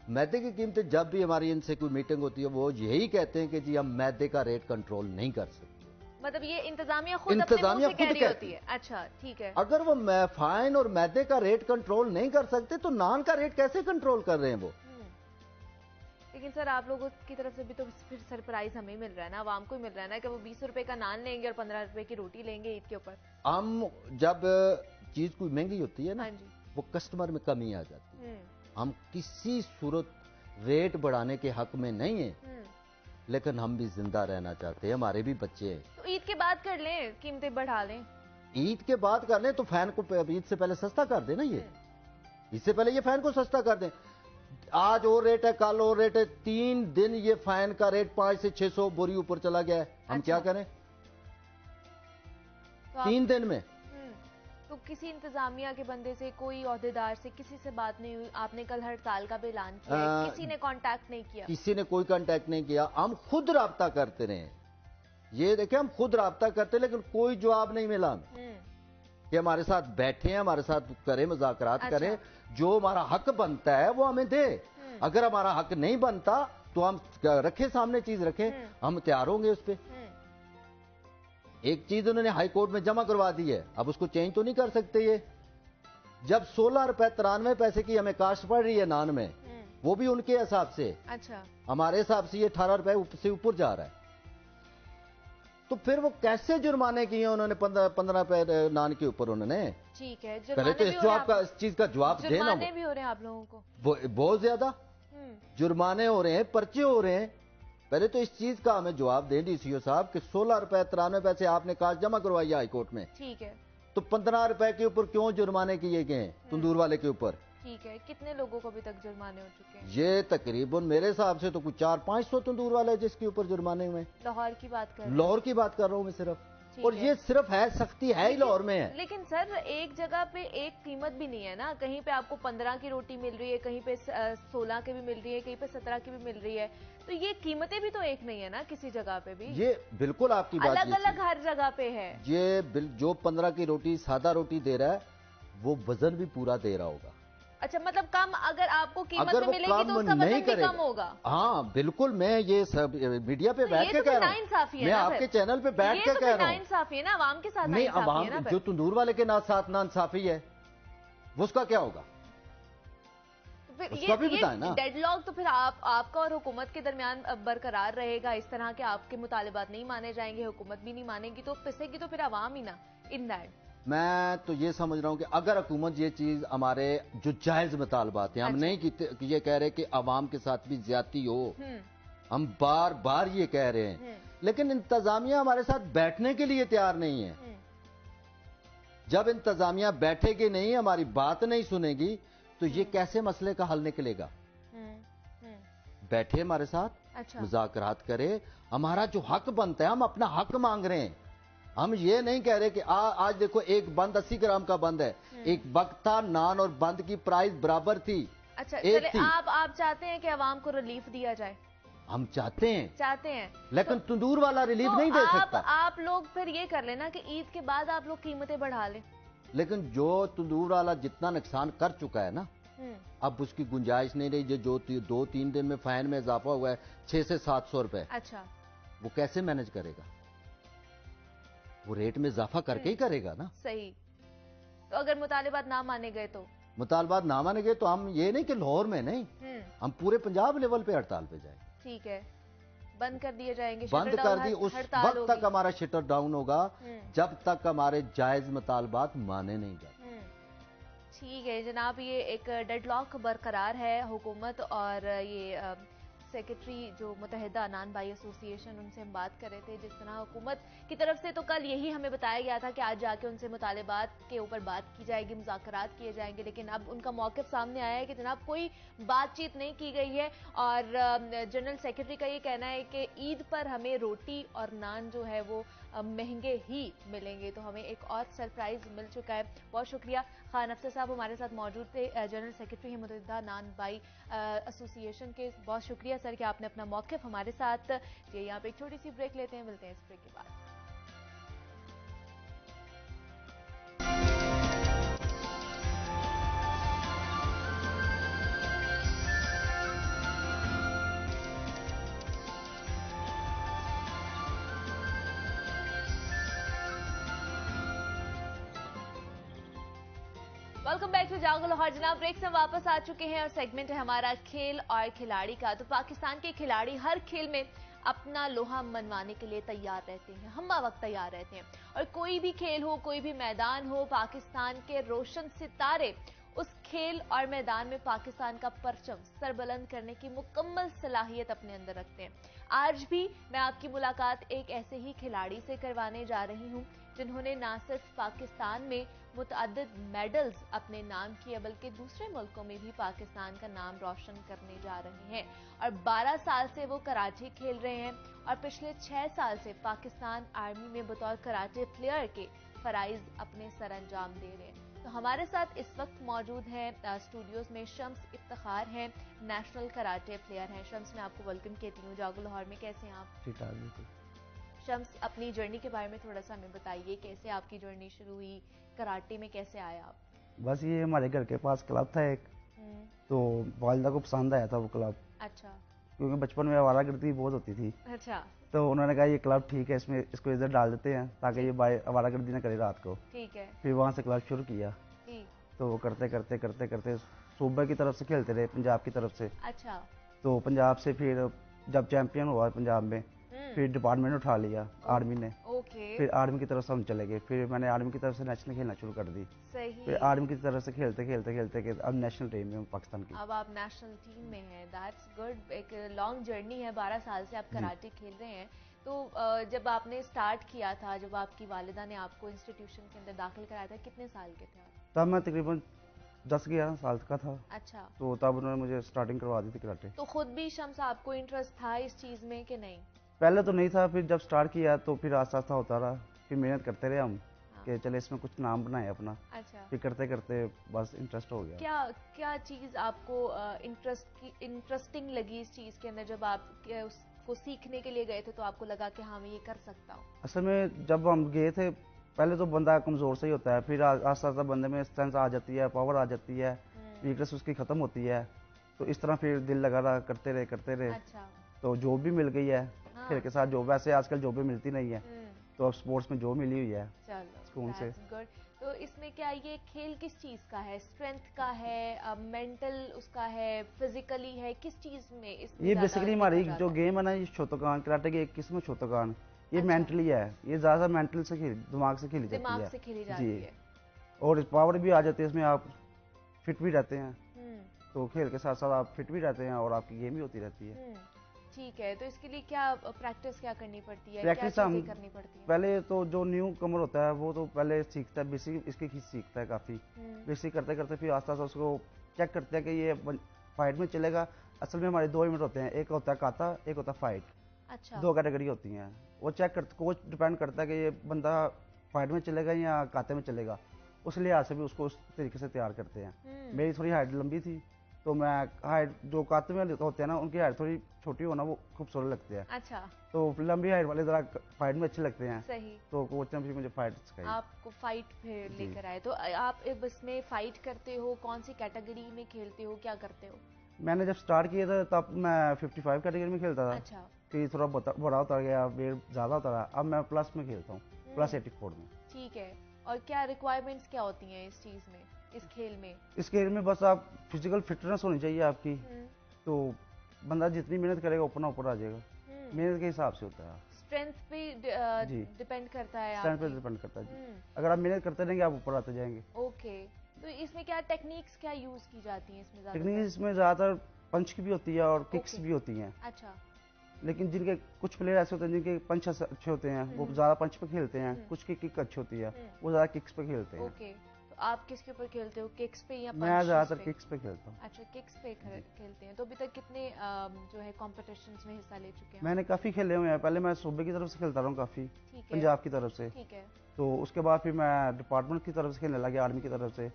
मैदे की कीमतें, जब भी हमारी इनसे कोई मीटिंग होती है वो यही कहते हैं कि जी हम मैदे का रेट कंट्रोल नहीं कर सकते। मतलब ये इंतजामिया खुद अपने मुंह से कह रही होती है। अच्छा ठीक है। अगर वो फाइन और मैदे का रेट कंट्रोल नहीं कर सकते तो नान का रेट कैसे कंट्रोल कर रहे हैं वो? लेकिन सर आप लोगों की तरफ से भी तो फिर सरप्राइज हमें मिल रहा है ना, आवाम को ही मिल रहा है ना, कि वो 20 रुपए का नान लेंगे और 15 रुपए की रोटी लेंगे ईद के ऊपर। हम जब चीज कोई महंगी होती है ना, हाँ जी, वो कस्टमर में कमी आ जाती है। हम किसी सूरत रेट बढ़ाने के हक में नहीं है, लेकिन हम भी जिंदा रहना चाहते हैं, हमारे भी बच्चे हैं। तो ईद के बाद कर लें, कीमतें बढ़ा लें। ईद के बाद कर लें तो फैन को ईद से पहले सस्ता कर देना, ये इससे पहले ये फैन को सस्ता कर दें। आज और रेट है, कल और रेट है, 3 दिन ये फैन का रेट 500 से 600 बोरी ऊपर चला गया है। हम अच्छा। क्या करें तो 3 दिन में? तो किसी इंतजामिया के बंदे से, कोई ओहदेदार से किसी से बात नहीं हुई? आपने कल हड़ताल का भी ऐलान किया है, किसी ने कांटेक्ट नहीं किया? किसी ने कोई कांटेक्ट नहीं किया। हम खुद राब्ता करते रहे, ये देखिए हम खुद राब्ता करते, लेकिन कोई जवाब नहीं मिला कि हमारे साथ बैठे हैं, हमारे साथ करें, मुज़ाकरात अच्छा। करें, जो हमारा हक बनता है वो हमें दे। अगर हमारा हक नहीं बनता तो हम रखे सामने, चीज रखें, हम तैयार होंगे उस पर। एक चीज उन्होंने हाई कोर्ट में जमा करवा दी है, अब उसको चेंज तो नहीं कर सकते ये। जब 16 रुपए 93 पैसे की हमें कास्ट पड़ रही है नान में, वो भी उनके हिसाब से, अच्छा, हमारे हिसाब से ये 18 रुपए से ऊपर जा रहा है। तो फिर वो कैसे जुर्माने किए उन्होंने 15 रुपए नान के ऊपर उन्होंने? ठीक है, पहले तो इस चीज का जवाब देना। जुर्माने भी हो रहे हैं आप लोगों को बहुत ज्यादा जुर्माने हो रहे हैं, पर्चे हो रहे हैं। पहले तो इस चीज का हमें जवाब दें डीसीओ साहब कि 16 रुपए 93 पैसे आपने कास्ट जमा करवाई हाई कोर्ट में, ठीक है, तो 15 रुपए के ऊपर क्यों जुर्माने किए गए हैं तंदूर वाले के ऊपर? ठीक है। कितने लोगों को अभी तक जुर्माने हो चुके हैं? ये तकरीबन मेरे हिसाब से तो कुछ 400-500 तंदूर वाले जिसके ऊपर जुर्माने हुए। लाहौर की बात कर रहे हैं? लाहौर की बात कर रहा हूँ मैं सिर्फ, ठीक और है। ये सिर्फ है, सख्ती है ही लाहौर में है। लेकिन सर एक जगह पे एक कीमत भी नहीं है ना, कहीं पे आपको 15 की रोटी मिल रही है, कहीं पे 16 की भी मिल रही है, कहीं पे 17 की भी मिल रही है, तो ये कीमतें भी तो एक नहीं है ना किसी जगह पे भी। ये बिल्कुल आपकी बात अलग अलग हर जगह पे है। ये जो 15 की रोटी सादा रोटी दे रहा है वो वजन भी पूरा दे रहा होगा। अच्छा, मतलब कम अगर आपको कीमत अगर में वो मिलेगी तो उसका वजन भी कम होगा। हाँ बिल्कुल, मैं ये सब मीडिया पे बैठ के कह रहा हूँ, मैं आपके चैनल पे बैठ के कह रहा हूँ। इंसाफी है ना, आवाम के साथ नहीं, नाइंसाफी है आवाम ना। जो तंदूर वाले के साथ नाइंसाफी है वो उसका क्या होगा? फिर उसका भी बताएं ना। डेडलॉक तो फिर आपका और हुकूमत के दरमियान बरकरार रहेगा। इस तरह के आपके मुतालिबात नहीं माने जाएंगे, हुकूमत भी नहीं मानेगी, तो पिसेगी तो फिर आवाम ही ना इन दैट। मैं तो ये समझ रहा हूं कि अगर हुकूमत ये चीज हमारे जो जायज मुतालबात हैं, हम अच्छा। नहीं ये कह रहे कि आवाम के साथ भी ज्यादती हो, हम बार बार ये कह रहे हैं, लेकिन इंतजामिया हमारे साथ बैठने के लिए तैयार नहीं है। जब इंतजामिया बैठेगी नहीं, हमारी बात नहीं सुनेगी, तो ये कैसे मसले का हल निकलेगा? बैठे हमारे साथ, अच्छा। मुज़ाकरात करे, हमारा जो हक बनता है, हम अपना हक मांग रहे हैं। हम ये नहीं कह रहे कि आज देखो एक बंद 80 ग्राम का बंद है, एक वक्त था नान और बंद की प्राइस बराबर थी। अच्छा चले, आप चाहते हैं कि आवाम को रिलीफ दिया जाए? हम चाहते हैं, लेकिन तो तंदूर वाला रिलीफ नहीं दे सकता। आप लोग फिर ये कर लेना कि ईद के बाद आप लोग कीमतें बढ़ा लें। लेकिन जो तंदूर वाला जितना नुकसान कर चुका है ना, अब उसकी गुंजाइश नहीं रही। जो 2-3 दिन में फाइन में इजाफा हुआ है 600 से 700 रुपए, अच्छा, वो कैसे मैनेज करेगा? वो रेट में इजाफा करके ही करेगा ना। सही। तो अगर मुतालिबात ना माने गए तो? मुतालबात ना माने गए तो हम ये नहीं कि लाहौर में नहीं, हम पूरे पंजाब लेवल पे हड़ताल पे जाएंगे। ठीक है, बंद कर दिए जाएंगे, बंद कर दी। उस वक्त तक हमारा शटर डाउन होगा जब तक हमारे जायज मुतालबात माने नहीं जाते। ठीक है जनाब, ये एक डेडलॉक बरकरार है हुकूमत और ये सेक्रेटरी जो मुत्तहिदा नान बाई एसोसिएशन, उनसे हम बात कर रहे थे। जिस तरह हुकूमत की तरफ से तो कल यही हमें बताया गया था कि आज जाके उनसे मुतालिबात के ऊपर बात की जाएगी, मुज़ाकरात किए जाएंगे, लेकिन अब उनका मौक़िफ़ सामने आया है कि जनाब कोई बातचीत नहीं की गई है। और जनरल सेक्रेटरी का ये कहना है कि ईद पर हमें रोटी और नान जो है वो महंगे ही मिलेंगे। तो हमें एक और सरप्राइज मिल चुका है। बहुत शुक्रिया, खान अफसर साहब हमारे साथ मौजूद थे, जनरल सेक्रेटरी हैं मुत्तहिदा नान बाई एसोसिएशन के। बहुत शुक्रिया सर कि आपने अपना मौक़िफ़ हमारे साथ। ये यहाँ पे एक छोटी सी ब्रेक लेते हैं, मिलते हैं इस ब्रेक के बाद। वेलकम बैक टू जागो लाहौर। जनाब, ब्रेक से वापस आ चुके हैं और सेगमेंट है हमारा खेल और खिलाड़ी का। तो पाकिस्तान के खिलाड़ी हर खेल में अपना लोहा मनवाने के लिए तैयार रहते हैं, हम वक्त तैयार रहते हैं। और कोई भी खेल हो, कोई भी मैदान हो, पाकिस्तान के रोशन सितारे उस खेल और मैदान में पाकिस्तान का परचम सरबुलंद करने की मुकम्मल सलाहियत अपने अंदर रखते हैं। आज भी मैं आपकी मुलाकात एक ऐसे ही खिलाड़ी से करवाने जा रही हूं जिन्होंने ना सिर्फ पाकिस्तान में मुतअद्दिद मेडल्स अपने नाम किए बल्कि दूसरे मुल्कों में भी पाकिस्तान का नाम रोशन करने जा रहे हैं। और 12 साल से वो कराटे खेल रहे हैं और पिछले 6 साल से पाकिस्तान आर्मी में बतौर कराटे प्लेयर के फराइज अपने सर अंजाम दे रहे हैं। तो हमारे साथ इस वक्त मौजूद हैं स्टूडियोज में शम्स इफ्तिखार हैं, नेशनल कराटे प्लेयर हैं। शम्स, मैं आपको वेलकम कहती हूँ जागो लाहौर में। कैसे हैं आप? ठीक ठाक। शम्स, अपनी जर्नी के बारे में थोड़ा सा हमें बताइए, कैसे आपकी जर्नी शुरू हुई, कराटे में कैसे आए आप? बस ये हमारे घर के पास क्लब था एक, तो वालिदा को पसंद आया था वो क्लब। अच्छा। क्योंकि बचपन में आवारागर्दी बहुत होती थी। अच्छा। तो उन्होंने कहा ये क्लब ठीक है, इसमें इसको इधर डाल देते हैं ताकि ये आवारागर्दी ना करे रात को। ठीक है। फिर वहाँ से क्लब शुरू किया। तो करते करते करते करते सूबे की तरफ से खेलते रहे, पंजाब की तरफ से। अच्छा। तो पंजाब से फिर जब चैंपियन हुआ पंजाब में, फिर डिपार्टमेंट उठा लिया आर्मी ने। ओके। फिर आर्मी की तरफ से हम चले गए। फिर मैंने आर्मी की तरफ से नेशनल खेलना शुरू कर दी। सही। फिर आर्मी की तरफ से खेलते खेलते खेलते खेलते अब नेशनल टीम में हूँ पाकिस्तान की। अब आप नेशनल टीम में हैं, दैट्स गुड। एक लॉन्ग जर्नी है, 12 साल से आप कराटे खेल रहे हैं। तो जब आपने स्टार्ट किया था, जब आपकी वालिदा ने आपको इंस्टीट्यूशन के अंदर दाखिल कराया था, कितने साल के थे आप? तब मैं तकरीबन 10-11 साल का था। अच्छा। तो तब उन्होंने मुझे स्टार्टिंग करवा दी थी कराटे। तो खुद भी शम्स आपको इंटरेस्ट था इस चीज में कि नहीं? पहले तो नहीं था, फिर जब स्टार्ट किया तो फिर आस्ता आस्ता होता रहा। फिर मेहनत करते रहे हम कि चले इसमें कुछ नाम बनाए अपना। अच्छा। फिर करते करते बस इंटरेस्ट हो गया। क्या क्या चीज आपको इंटरेस्टिंग लगी इस चीज के अंदर? जब आप उसको सीखने के लिए गए थे तो आपको लगा कि हाँ मैं ये कर सकता हूँ? असल में जब हम गए थे, पहले तो बंदा कमजोर से ही होता है, फिर आस्ता आस्ता बंदे में स्ट्रेंथ आ जाती है, पावर आ जाती है, वीकनेस उसकी खत्म होती है। तो इस तरह फिर दिल लगा रहा, करते रहे करते रहे। अच्छा। तो जॉब भी मिल गई है। खेल के साथ जॉब, वैसे आजकल जॉब भी मिलती नहीं है, तो अब स्पोर्ट्स में जॉब मिली हुई है। चलो, स्कूल से। गुड। तो इसमें क्या ये खेल किस चीज का है? स्ट्रेंथ का है, मेंटल उसका है, फिजिकली है, किस चीज में इसमें? ये बेसिकली हमारी जो गेम है ना, ये शोतोकान, कराटे की एक किस्म है शोतोकान। ये मेंटली है, ये ज्यादा मेंटल से दिमाग से खेली जाती है। दिमाग से खेली जाती है। और पावर भी आ जाती है इसमें, आप फिट भी रहते हैं। तो खेल के साथ साथ आप फिट भी रहते हैं और आपकी गेम भी होती रहती है। ठीक है। तो इसके लिए क्या प्रैक्टिस क्या करनी पड़ती है? प्रैक्टिस क्या हम चीजें करनी पड़ती है? पहले तो जो न्यू कमर होता है वो तो पहले सीखता है, बेसिक इसकी खींच सीखता है काफी। बेसिक करते करते फिर आस्ता आस्ता उसको चेक करते हैं कि ये फाइट में चलेगा। असल में हमारे 2 इवेंट होते हैं, एक होता है काता, एक होता है फाइट। अच्छा। 2 कैटेगरी होती हैं। वो चेक करते, कोच डिपेंड करता है कि ये बंदा फाइट में चलेगा या काते में चलेगा। उस लिहाज से भी उसको उस तरीके से तैयार करते हैं। मेरी थोड़ी हाइट लंबी थी, तो मैं हाइट जो काते में होते हैं ना, उनकी हाइट थोड़ी छोटी होना वो खूबसूरत लगते हैं। अच्छा। तो लंबी हाइट वाले जरा फाइट में अच्छे लगते हैं। सही। तो कोच ने भी मुझे फाइट सिखाई। आपको फाइट फिर लेकर आए। तो आप इसमें फाइट करते हो, कौन सी कैटेगरी में खेलते हो, क्या करते हो? मैंने जब स्टार्ट किया था तब मैं 55 कैटेगरी में खेलता था। अच्छा। फिर थोड़ा बड़ा होता गया, वेट ज्यादा होता रहा, अब मैं प्लस में खेलता हूँ, प्लस 84 में। ठीक है। और क्या रिक्वायरमेंट्स क्या होती हैं इस चीज में, इस खेल में? इस खेल में बस आप फिजिकल फिटनेस होनी चाहिए आपकी। तो बंदा जितनी मेहनत करेगा उतना ऊपर आ जाएगा। मेहनत के हिसाब से होता है। स्ट्रेंथ पे डिपेंड करता है? स्ट्रेंथ पे डिपेंड करता है जी। अगर आप मेहनत करते रहेंगे आप ऊपर आते जाएंगे। ओके। तो इसमें क्या टेक्निक्स क्या यूज की जाती हैं इसमें? टेक्निक इसमें ज्यादातर पंच की भी होती है और किक्स भी होती हैं। अच्छा। लेकिन जिनके कुछ प्लेयर ऐसे होते हैं जिनके पंच अच्छे होते हैं, वो ज्यादा पंच पे खेलते हैं। कुछ की किक अच्छी होती है, वो ज्यादा किक्स पे खेलते हैं। ओके। तो आप किसके ऊपर खेलते हो, किक्स पे या पंच? मैं ज्यादातर किक्स पे खेलता हूँ। अच्छा, किक्स पे खेलते हैं। तो अभी तक कितने जो है कॉम्पिटिशन्स में हिस्सा ले चुके हैं? मैंने काफी खेले हुए हैं। पहले मैं सूबे की तरफ से खेलता रहा हूँ काफी, पंजाब की तरफ से। ठीक है। तो उसके बाद फिर मैं डिपार्टमेंट की तरफ से खेलने लगा, आर्मी की तरफ से।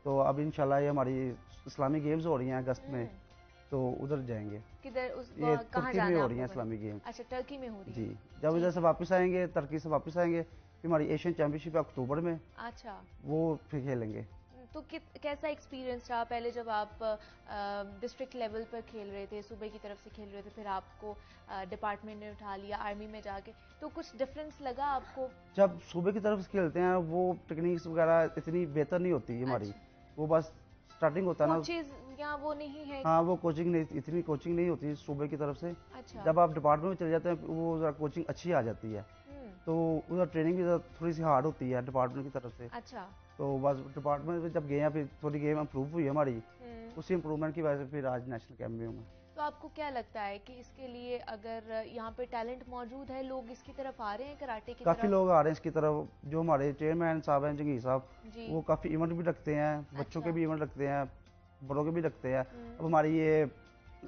तो अब इंशाल्लाह ये हमारी इस्लामी गेम्स हो रही हैं अगस्त में, तो उधर जाएंगे। किधर? ये तुर्की में हो रही है इस्लामी गेम। अच्छा, टर्की में हो रही है जी। जब इधर से वापस आएंगे, तुर्की से वापस आएंगे, फिर हमारी एशियन चैंपियनशिप है अक्टूबर में। अच्छा। वो फिर खेलेंगे। तो कैसा एक्सपीरियंस रहा पहले जब आप डिस्ट्रिक्ट लेवल पर खेल रहे थे, सूबे की तरफ से खेल रहे थे, फिर आपको डिपार्टमेंट ने उठा लिया आर्मी में जाके, तो कुछ डिफरेंस लगा आपको? जब सूबे की तरफ से खेलते हैं वो टेक्निक्स वगैरह इतनी बेहतर नहीं होती हमारी। वो बस स्टार्टिंग होता है ना। कोचेज या वो नहीं है? हाँ, वो कोचिंग नहीं, इतनी कोचिंग नहीं होती सूबे की तरफ से। अच्छा। जब आप डिपार्टमेंट में चले जाते हैं वो जरा कोचिंग अच्छी आ जाती है, तो उधर ट्रेनिंग भी थोड़ी सी हार्ड होती है डिपार्टमेंट की तरफ से। अच्छा। तो बस डिपार्टमेंट में जब गए हैं, फिर थोड़ी गेम इम्प्रूव हुई है हमारी, उसी इम्प्रूवमेंट की वजह से फिर आज नेशनल कैंप में हूँ मैं। तो आपको क्या लगता है कि इसके लिए अगर यहाँ पे टैलेंट मौजूद है, लोग इसकी तरफ आ रहे हैं कराटे की काफ़ी तरफ? लोग आ रहे हैं इसकी तरफ। जो हमारे चेयरमैन साहब हैं जंगीर साहब, जी। वो काफ़ी इवेंट भी रखते हैं, बच्चों के अच्छा। भी इवेंट रखते हैं, बड़ों के भी रखते हैं। अब हमारी ये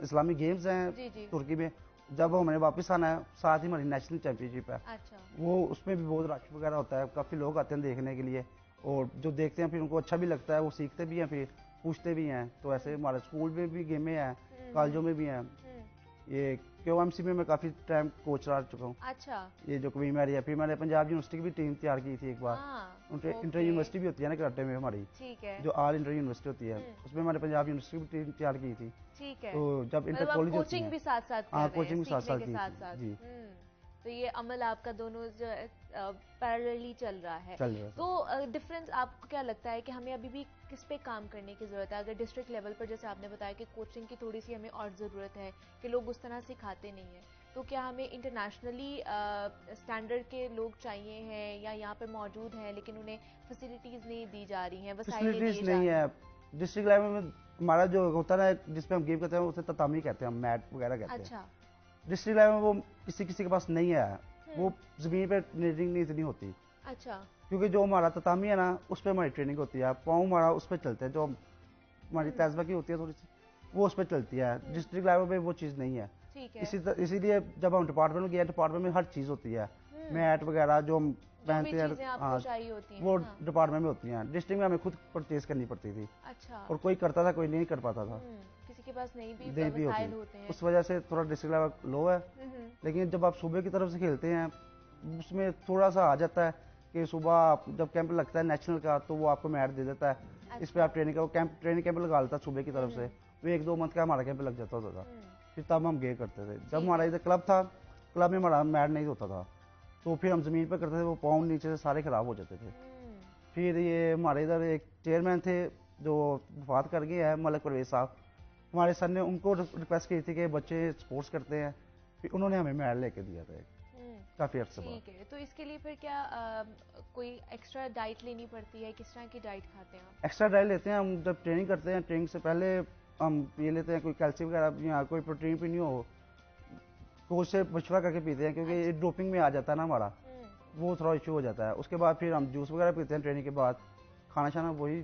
इस्लामिक गेम्स जी, हैं जी। तुर्की में, जब हमें वापस आना है, साथ ही हमारी नेशनल चैंपियनशिप है। अच्छा। वो उसमें भी बहुत रश वगैरह होता है, काफ़ी लोग आते हैं देखने के लिए, और जो देखते हैं फिर उनको अच्छा भी लगता है, वो सीखते भी हैं, फिर पूछते भी हैं। तो ऐसे हमारे स्कूल में भी गेमें हैं, कॉलेजों में भी हैं। ये QMC में मैं काफ़ी टाइम कोच रह चुका हूँ। अच्छा। ये जो क्वीन मैरी है, फिर मैंने पंजाब यूनिवर्सिटी की भी टीम तैयार की थी एक बार। इंटर यूनिवर्सिटी भी होती है ना कराटे में हमारी, ठीक है। जो ऑल इंटर यूनिवर्सिटी होती है, उसमें मैंने पंजाब यूनिवर्सिटी की टीम तैयार की थी। ठीक है। तो जब इंटर मतलब आप कॉलेज होती कोचिंग है, भी साथ साथ कर हाँ, रहे हैं, कोचिंग भी साथ सीखने साथ के की साथ थी। साथ। जी। तो ये अमल आपका दोनों जो पैरेलली चल रहा है। चल रहा है। तो डिफरेंस आपको क्या लगता है कि हमें अभी भी किस पे काम करने की ज़रूरत है? अगर डिस्ट्रिक्ट लेवल पर जैसे आपने बताया कि कोचिंग की थोड़ी सी हमें और ज़रूरत है कि लोग उस तरह सिखाते नहीं हैं, तो क्या हमें इंटरनेशनली स्टैंडर्ड के लोग चाहिए हैं या यहाँ पे मौजूद हैं लेकिन उन्हें फैसिलिटीज़ नहीं दी जा रही हैं, वसाइल नहीं दिए फैसिलिटीज जा नहीं रहे है हैं? डिस्ट्रिक्ट लेवल में। हमारा जो होता है ना, जिसपे हम गेम करते हैं उसे ततामी कहते हैं, हम मैट वगैरह कहते हैं। अच्छा। डिस्ट्रिक्ट लेवल में वो किसी किसी के पास नहीं है, वो जमीन पे ट्रेनिंग नहीं इतनी होती। अच्छा। क्योंकि जो हमारा ततामी है ना, उस पर हमारी ट्रेनिंग होती है, पाँव हमारा उस पर चलते हैं, जो हमारी तैजबा की होती है थोड़ी सी, वो उस पर चलती है। डिस्ट्रिक्ट लेवल पे वो चीज़ नहीं है। ठीक है। इसीलिए जब हम डिपार्टमेंट में गए, डिपार्टमेंट में हर चीज़ होती है, मैट वगैरह जो हम जो भी पहनते चीज़ें हैं, आपको हाँ, चाहिए होती हैं, वो हाँ। डिपार्टमेंट में होती हैं। डिस्ट्रिक्ट में हमें खुद परचेज करनी पड़ती थी, अच्छा। और कोई करता था, कोई नहीं कर पाता था। किसी के पास नहीं भी नहीं भी वसाइल होती, होते हैं। उस वजह से थोड़ा डिस्ट्रिक्ट लेवल लो है। लेकिन जब आप सूबे की तरफ से खेलते हैं, उसमें थोड़ा सा आ जाता है कि सुबह आप जब कैंप लगता है नेशनल का, तो वो आपको मैट दे देता है। इस पे आप ट्रेनिंग कैंप लगा लेता है सूबे की तरफ से, वो 1-2 मंथ का हमारा कैंप लग जाता था। फिर तब हम गे करते थे। जब हमारा इधर क्लब था, क्लब में हमारा मैट नहीं होता था, तो फिर हम जमीन पर करते थे, वो पाँव नीचे से सारे खराब हो जाते थे। फिर ये हमारे इधर एक चेयरमैन थे जो वफात कर गए हैं, मलिक परवेज साहब, हमारे सर ने उनको रिक्वेस्ट की थी कि बच्चे स्पोर्ट्स करते हैं, फिर उन्होंने हमें मेडल लेके दिया था काफ़ी अर्से बाद। ठीक है। तो इसके लिए फिर क्या कोई एक्स्ट्रा डाइट लेनी पड़ती है? किस तरह की डाइट खाते हैं आप? एक्स्ट्रा डाइट लेते हैं हम जब ट्रेनिंग करते हैं। ट्रेनिंग से पहले हम ये लेते हैं, कोई कैल्शियम वगैरह या कोई प्रोटीन पीनी हो, कोच से मशवरा करके पीते हैं, क्योंकि ये डोपिंग में आ जाता है ना हमारा, वो थोड़ा इशू हो जाता है। उसके बाद फिर हम जूस वगैरह पीते हैं ट्रेनिंग के बाद। खाना शाना वही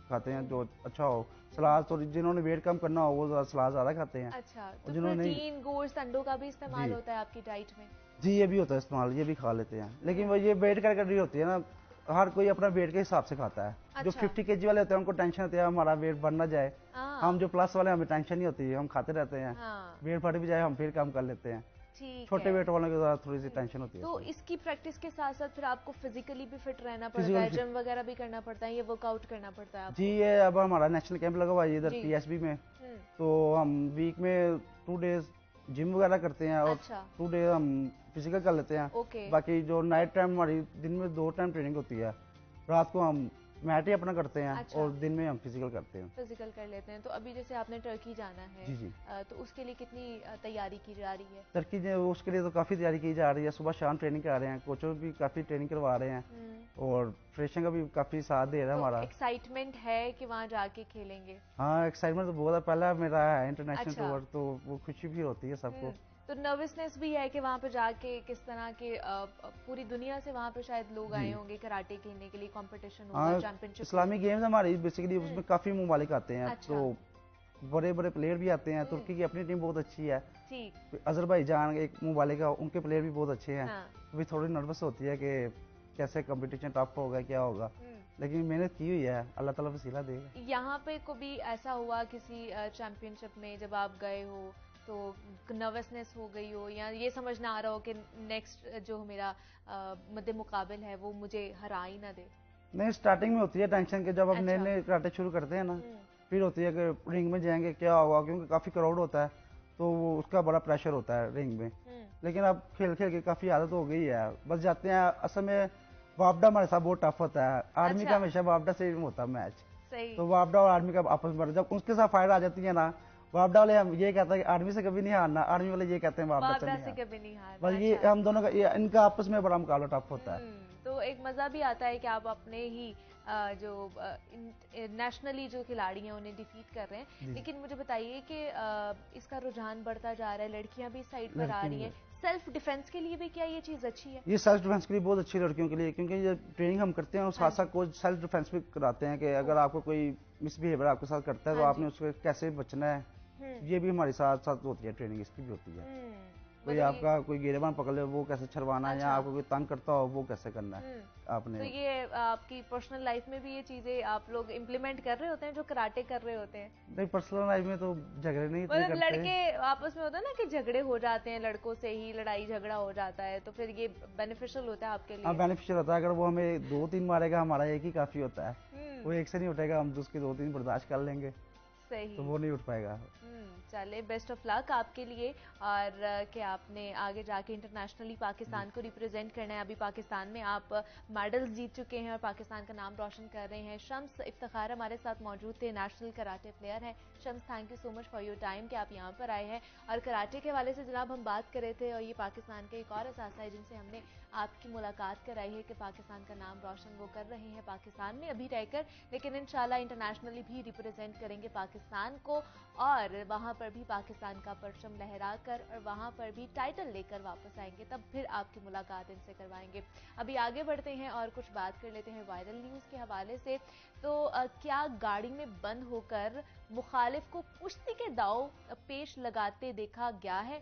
खाते हैं जो अच्छा हो। सलाद तो जिन्होंने वेट कम करना हो वो सलाद ज़्यादा खाते हैं। अच्छा। तो जिन्होंने प्रोटीन, गोश्त, अंडों का भी इस्तेमाल जी। होता है आपकी डाइट में? जी, ये भी होता है इस्तेमाल, ये भी खा लेते हैं। लेकिन वो ये वेट कर रही होती है ना, हर कोई अपना वेट के हिसाब से खाता है। जो अच्छा। 50 kg वाले होते हैं उनको टेंशन होती है हमारा वेट बढ़ ना जाए। हाँ। हम जो प्लस वाले हमें टेंशन नहीं होती, हम खाते रहते हैं। हाँ। वेट बढ़ भी जाए हम फिर कम कर लेते हैं। ठीक छोटे है। वेट वालों के साथ थोड़ी सी टेंशन होती है। तो इसकी प्रैक्टिस के साथ साथ फिर आपको फिजिकली भी फिट रहना पड़ता Physically है, fit- जिम वगैरह भी करना पड़ता है, ये वर्कआउट करना पड़ता है आपको? जी, ये अब हमारा नेशनल कैंप लगा हुआ है इधर जी। TSB में, हम्म। तो हम वीक में 2 डेज जिम वगैरह करते हैं, और अच्छा। 2 डेज हम फिजिकल कर लेते हैं। ओके। बाकी जो नाइट टाइम हमारी दिन में 2 टाइम ट्रेनिंग होती है, रात को हम मैट ही अपना करते हैं, अच्छा। और दिन में हम फिजिकल करते हैं। फिजिकल कर लेते हैं। तो अभी जैसे आपने टर्की जाना है, जी जी। तो उसके लिए कितनी तैयारी की जा रही है? टर्की जो उसके लिए तो काफ़ी तैयारी की जा रही है, सुबह शाम ट्रेनिंग करा रहे हैं, कोचों भी काफ़ी ट्रेनिंग करवा रहे हैं, और फ्रेशन का भी काफ़ी साथ दे रहा है हमारा। एक्साइटमेंट है कि वहाँ जाके खेलेंगे? हाँ, एक्साइटमेंट तो बहुत है। पहला मेरा है इंटरनेशनल अच्छा। टूर, तो वो खुशी भी होती है सबको। तो नर्वसनेस भी है कि वहाँ पे जाके किस तरह के पूरी दुनिया से वहाँ पे शायद लोग आए होंगे कराटे खेलने के लिए, कंपटीशन होगा, हाँ, चैंपियनशिप। इस्लामिक गेम्स हमारी बेसिकली उसमें काफ़ी ममालिक आते हैं। अच्छा। तो बड़े बड़े प्लेयर भी आते हैं। तुर्की की अपनी टीम बहुत अच्छी है, ठीक। अजरबैजान एक ममालिक है, उनके प्लेयर भी बहुत अच्छे हैं। हाँ। अभी थोड़ी नर्वस होती है कि कैसे कंपटीशन टफ होगा, क्या होगा, लेकिन मेहनत की हुई है, अल्लाह ताला वसीला देगा। यहाँ पे कभी ऐसा हुआ किसी चैंपियनशिप में जब आप गए हो तो नर्वसनेस हो गई हो, या ये समझ ना आ रहा हो कि नेक्स्ट जो मेरा मद्दे मुकाबिल है वो मुझे हरा ही ना दे? नहीं, स्टार्टिंग में होती है टेंशन के, जब आप नए अच्छा। नए कराटे शुरू करते हैं ना, फिर होती है कि रिंग में जाएंगे क्या होगा, क्योंकि काफ़ी क्राउड होता है, तो वो उसका बड़ा प्रेशर होता है रिंग में। लेकिन अब खेल खेल के काफ़ी आदत हो गई है, बस जाते हैं। असल में वापडा हमारे साथ बहुत टफ होता है, आर्मी अच्छा। का हमेशा वापडा से होता है मैच, सही। तो वापडा और आर्मी का आपस में जब उसके साथ फाइट आ जाती है ना, वापडा वाले हम ये कहते हैं कि आर्मी से कभी नहीं हारना, आर्मी वाले ये कहते हैं वापडा से कभी नहीं हारना। बस ये हम दोनों का इनका आपस में बड़ा मुकाबला टफ होता है। तो एक मजा भी आता है कि आप अपने ही जो नेशनली जो खिलाड़ी हैं उन्हें डिफीट कर रहे हैं। लेकिन मुझे बताइए कि इसका रुझान बढ़ता जा रहा है, लड़कियां भी साइड पर आ रही हैं, सेल्फ डिफेंस के लिए भी क्या ये चीज अच्छी है? ये सेल्फ डिफेंस के लिए बहुत अच्छी लड़कियों के लिए, क्योंकि ये ट्रेनिंग हम करते हैं और साथ साथ कोच सेल्फ डिफेंस भी कराते हैं कि अगर आपको कोई मिसबिहेवियर आपके साथ करता है तो आपने उसको कैसे बचना है, ये भी हमारे साथ साथ होती है, ट्रेनिंग इसकी भी होती है। कोई आपका कोई गिरेबान पकड़ ले वो कैसे छड़वाना है, या आपको कोई तंग करता हो वो कैसे करना है आपने। तो ये आपकी पर्सनल लाइफ में भी ये चीजें आप लोग इम्प्लीमेंट कर रहे होते हैं जो कराटे कर रहे होते हैं? नहीं, पर्सनल लाइफ में तो झगड़े नहीं इतने मतलब करते। लड़के आपस में होता है ना कि झगड़े हो जाते हैं, लड़कों से ही लड़ाई झगड़ा हो जाता है, तो फिर ये बेनिफिशियल होता है आपके लिए? हाँ, बेनिफिशियल होता है। अगर वो हमें 2-3 मारेगा, हमारा एक ही काफी होता है। वो एक से नहीं उठेगा, हम उसके 2-3 बर्दाश्त कर लेंगे। सही। तो वो नहीं उठ पाएगा। चले, बेस्ट ऑफ लक आपके लिए, और कि आपने आगे जाके इंटरनेशनली पाकिस्तान को रिप्रेजेंट करना है। अभी पाकिस्तान में आप मेडल्स जीत चुके हैं और पाकिस्तान का नाम रोशन कर रहे हैं। शम्स इफ्तिखार हमारे साथ मौजूद थे, नेशनल कराटे प्लेयर हैं। Shams, thank you so much for your time कि आप यहाँ पर आए हैं। और कराटे के हवाले से जनाब हम बात कर रहे थे, और ये पाकिस्तान के एक और असासा है जिनसे हमने आपकी मुलाकात कराई है कि पाकिस्तान का नाम रोशन वो कर रहे हैं पाकिस्तान में अभी रहकर, लेकिन इंशाल्लाह इंटरनेशनली भी रिप्रेजेंट करेंगे पाकिस्तान को, और वहाँ पर भी पाकिस्तान का परचम लहरा कर और वहाँ पर भी टाइटल लेकर वापस आएंगे, तब फिर आपकी मुलाकात इनसे करवाएंगे। अभी आगे बढ़ते हैं और कुछ बात कर लेते हैं वायरल न्यूज़ के हवाले से। तो क्या गाड़ी में बंद होकर मुखालिफ को कुश्ती के दाव पेश लगाते देखा गया है?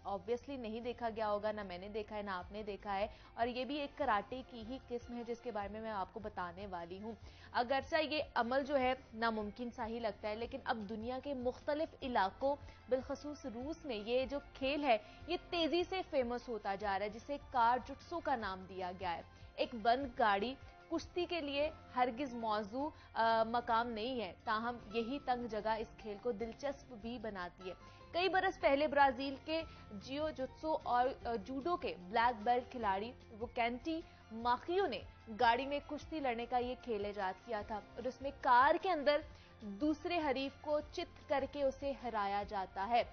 ऑब्वियसली नहीं देखा गया होगा, ना मैंने देखा है ना आपने देखा है, और ये भी एक कराटे की ही किस्म है जिसके बारे में मैं आपको बताने वाली हूँ। अगरचे ये अमल जो है नामुमकिन सा ही लगता है, लेकिन अब दुनिया के मुख्तलिफ इलाकों बिलखसूस रूस में ये जो खेल है ये तेजी से फेमस होता जा रहा है, जिसे कार जुत्सु का नाम दिया गया है। एक बंद गाड़ी कुश्ती के लिए हरगिज मौजू मकाम नहीं है, ताहम यही तंग जगह इस खेल को दिलचस्प भी बनाती है। कई बरस पहले ब्राजील के जियो जुत्सु और जूडो के ब्लैक बेल्ट खिलाड़ी वोकेंटी माखियो ने गाड़ी में कुश्ती लड़ने का ये खेल इजाद किया था, और उसमें कार के अंदर दूसरे हरीफ को चित करके उसे हराया जाता है,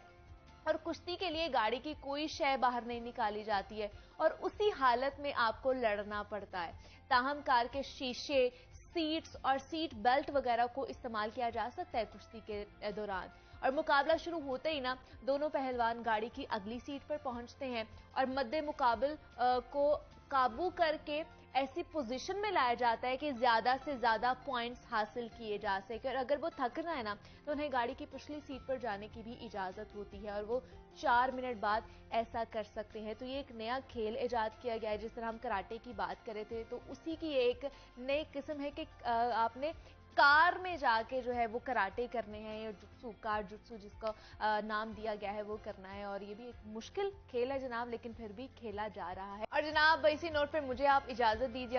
और कुश्ती के लिए गाड़ी की कोई शय बाहर नहीं निकाली जाती है और उसी हालत में आपको लड़ना पड़ता है। ताहम कार के शीशे, सीट्स और सीट बेल्ट वगैरह को इस्तेमाल किया जा सकता है कुश्ती के दौरान, और मुकाबला शुरू होते ही ना दोनों पहलवान गाड़ी की अगली सीट पर पहुंचते हैं और मद्दे मुकाबिल को काबू करके ऐसी पोजीशन में लाया जाता है कि ज्यादा से ज्यादा पॉइंट्स हासिल किए जा सके, और अगर वो थक रहा है ना तो उन्हें गाड़ी की पिछली सीट पर जाने की भी इजाजत होती है, और वो 4 मिनट बाद ऐसा कर सकते हैं। तो ये एक नया खेल इजाद किया गया है। जिस तरह हम कराटे की बात कर रहे थे, तो उसी की एक नई किस्म है कि आपने कार में जाके जो है वो कराटे करने हैं, या जुत्सु, कार जुत्सु जिसका नाम दिया गया है वो करना है, और ये भी एक मुश्किल खेल है जनाब, लेकिन फिर भी खेला जा रहा है। और जनाब इसी नोट पर मुझे आप इजाजत दीजिए।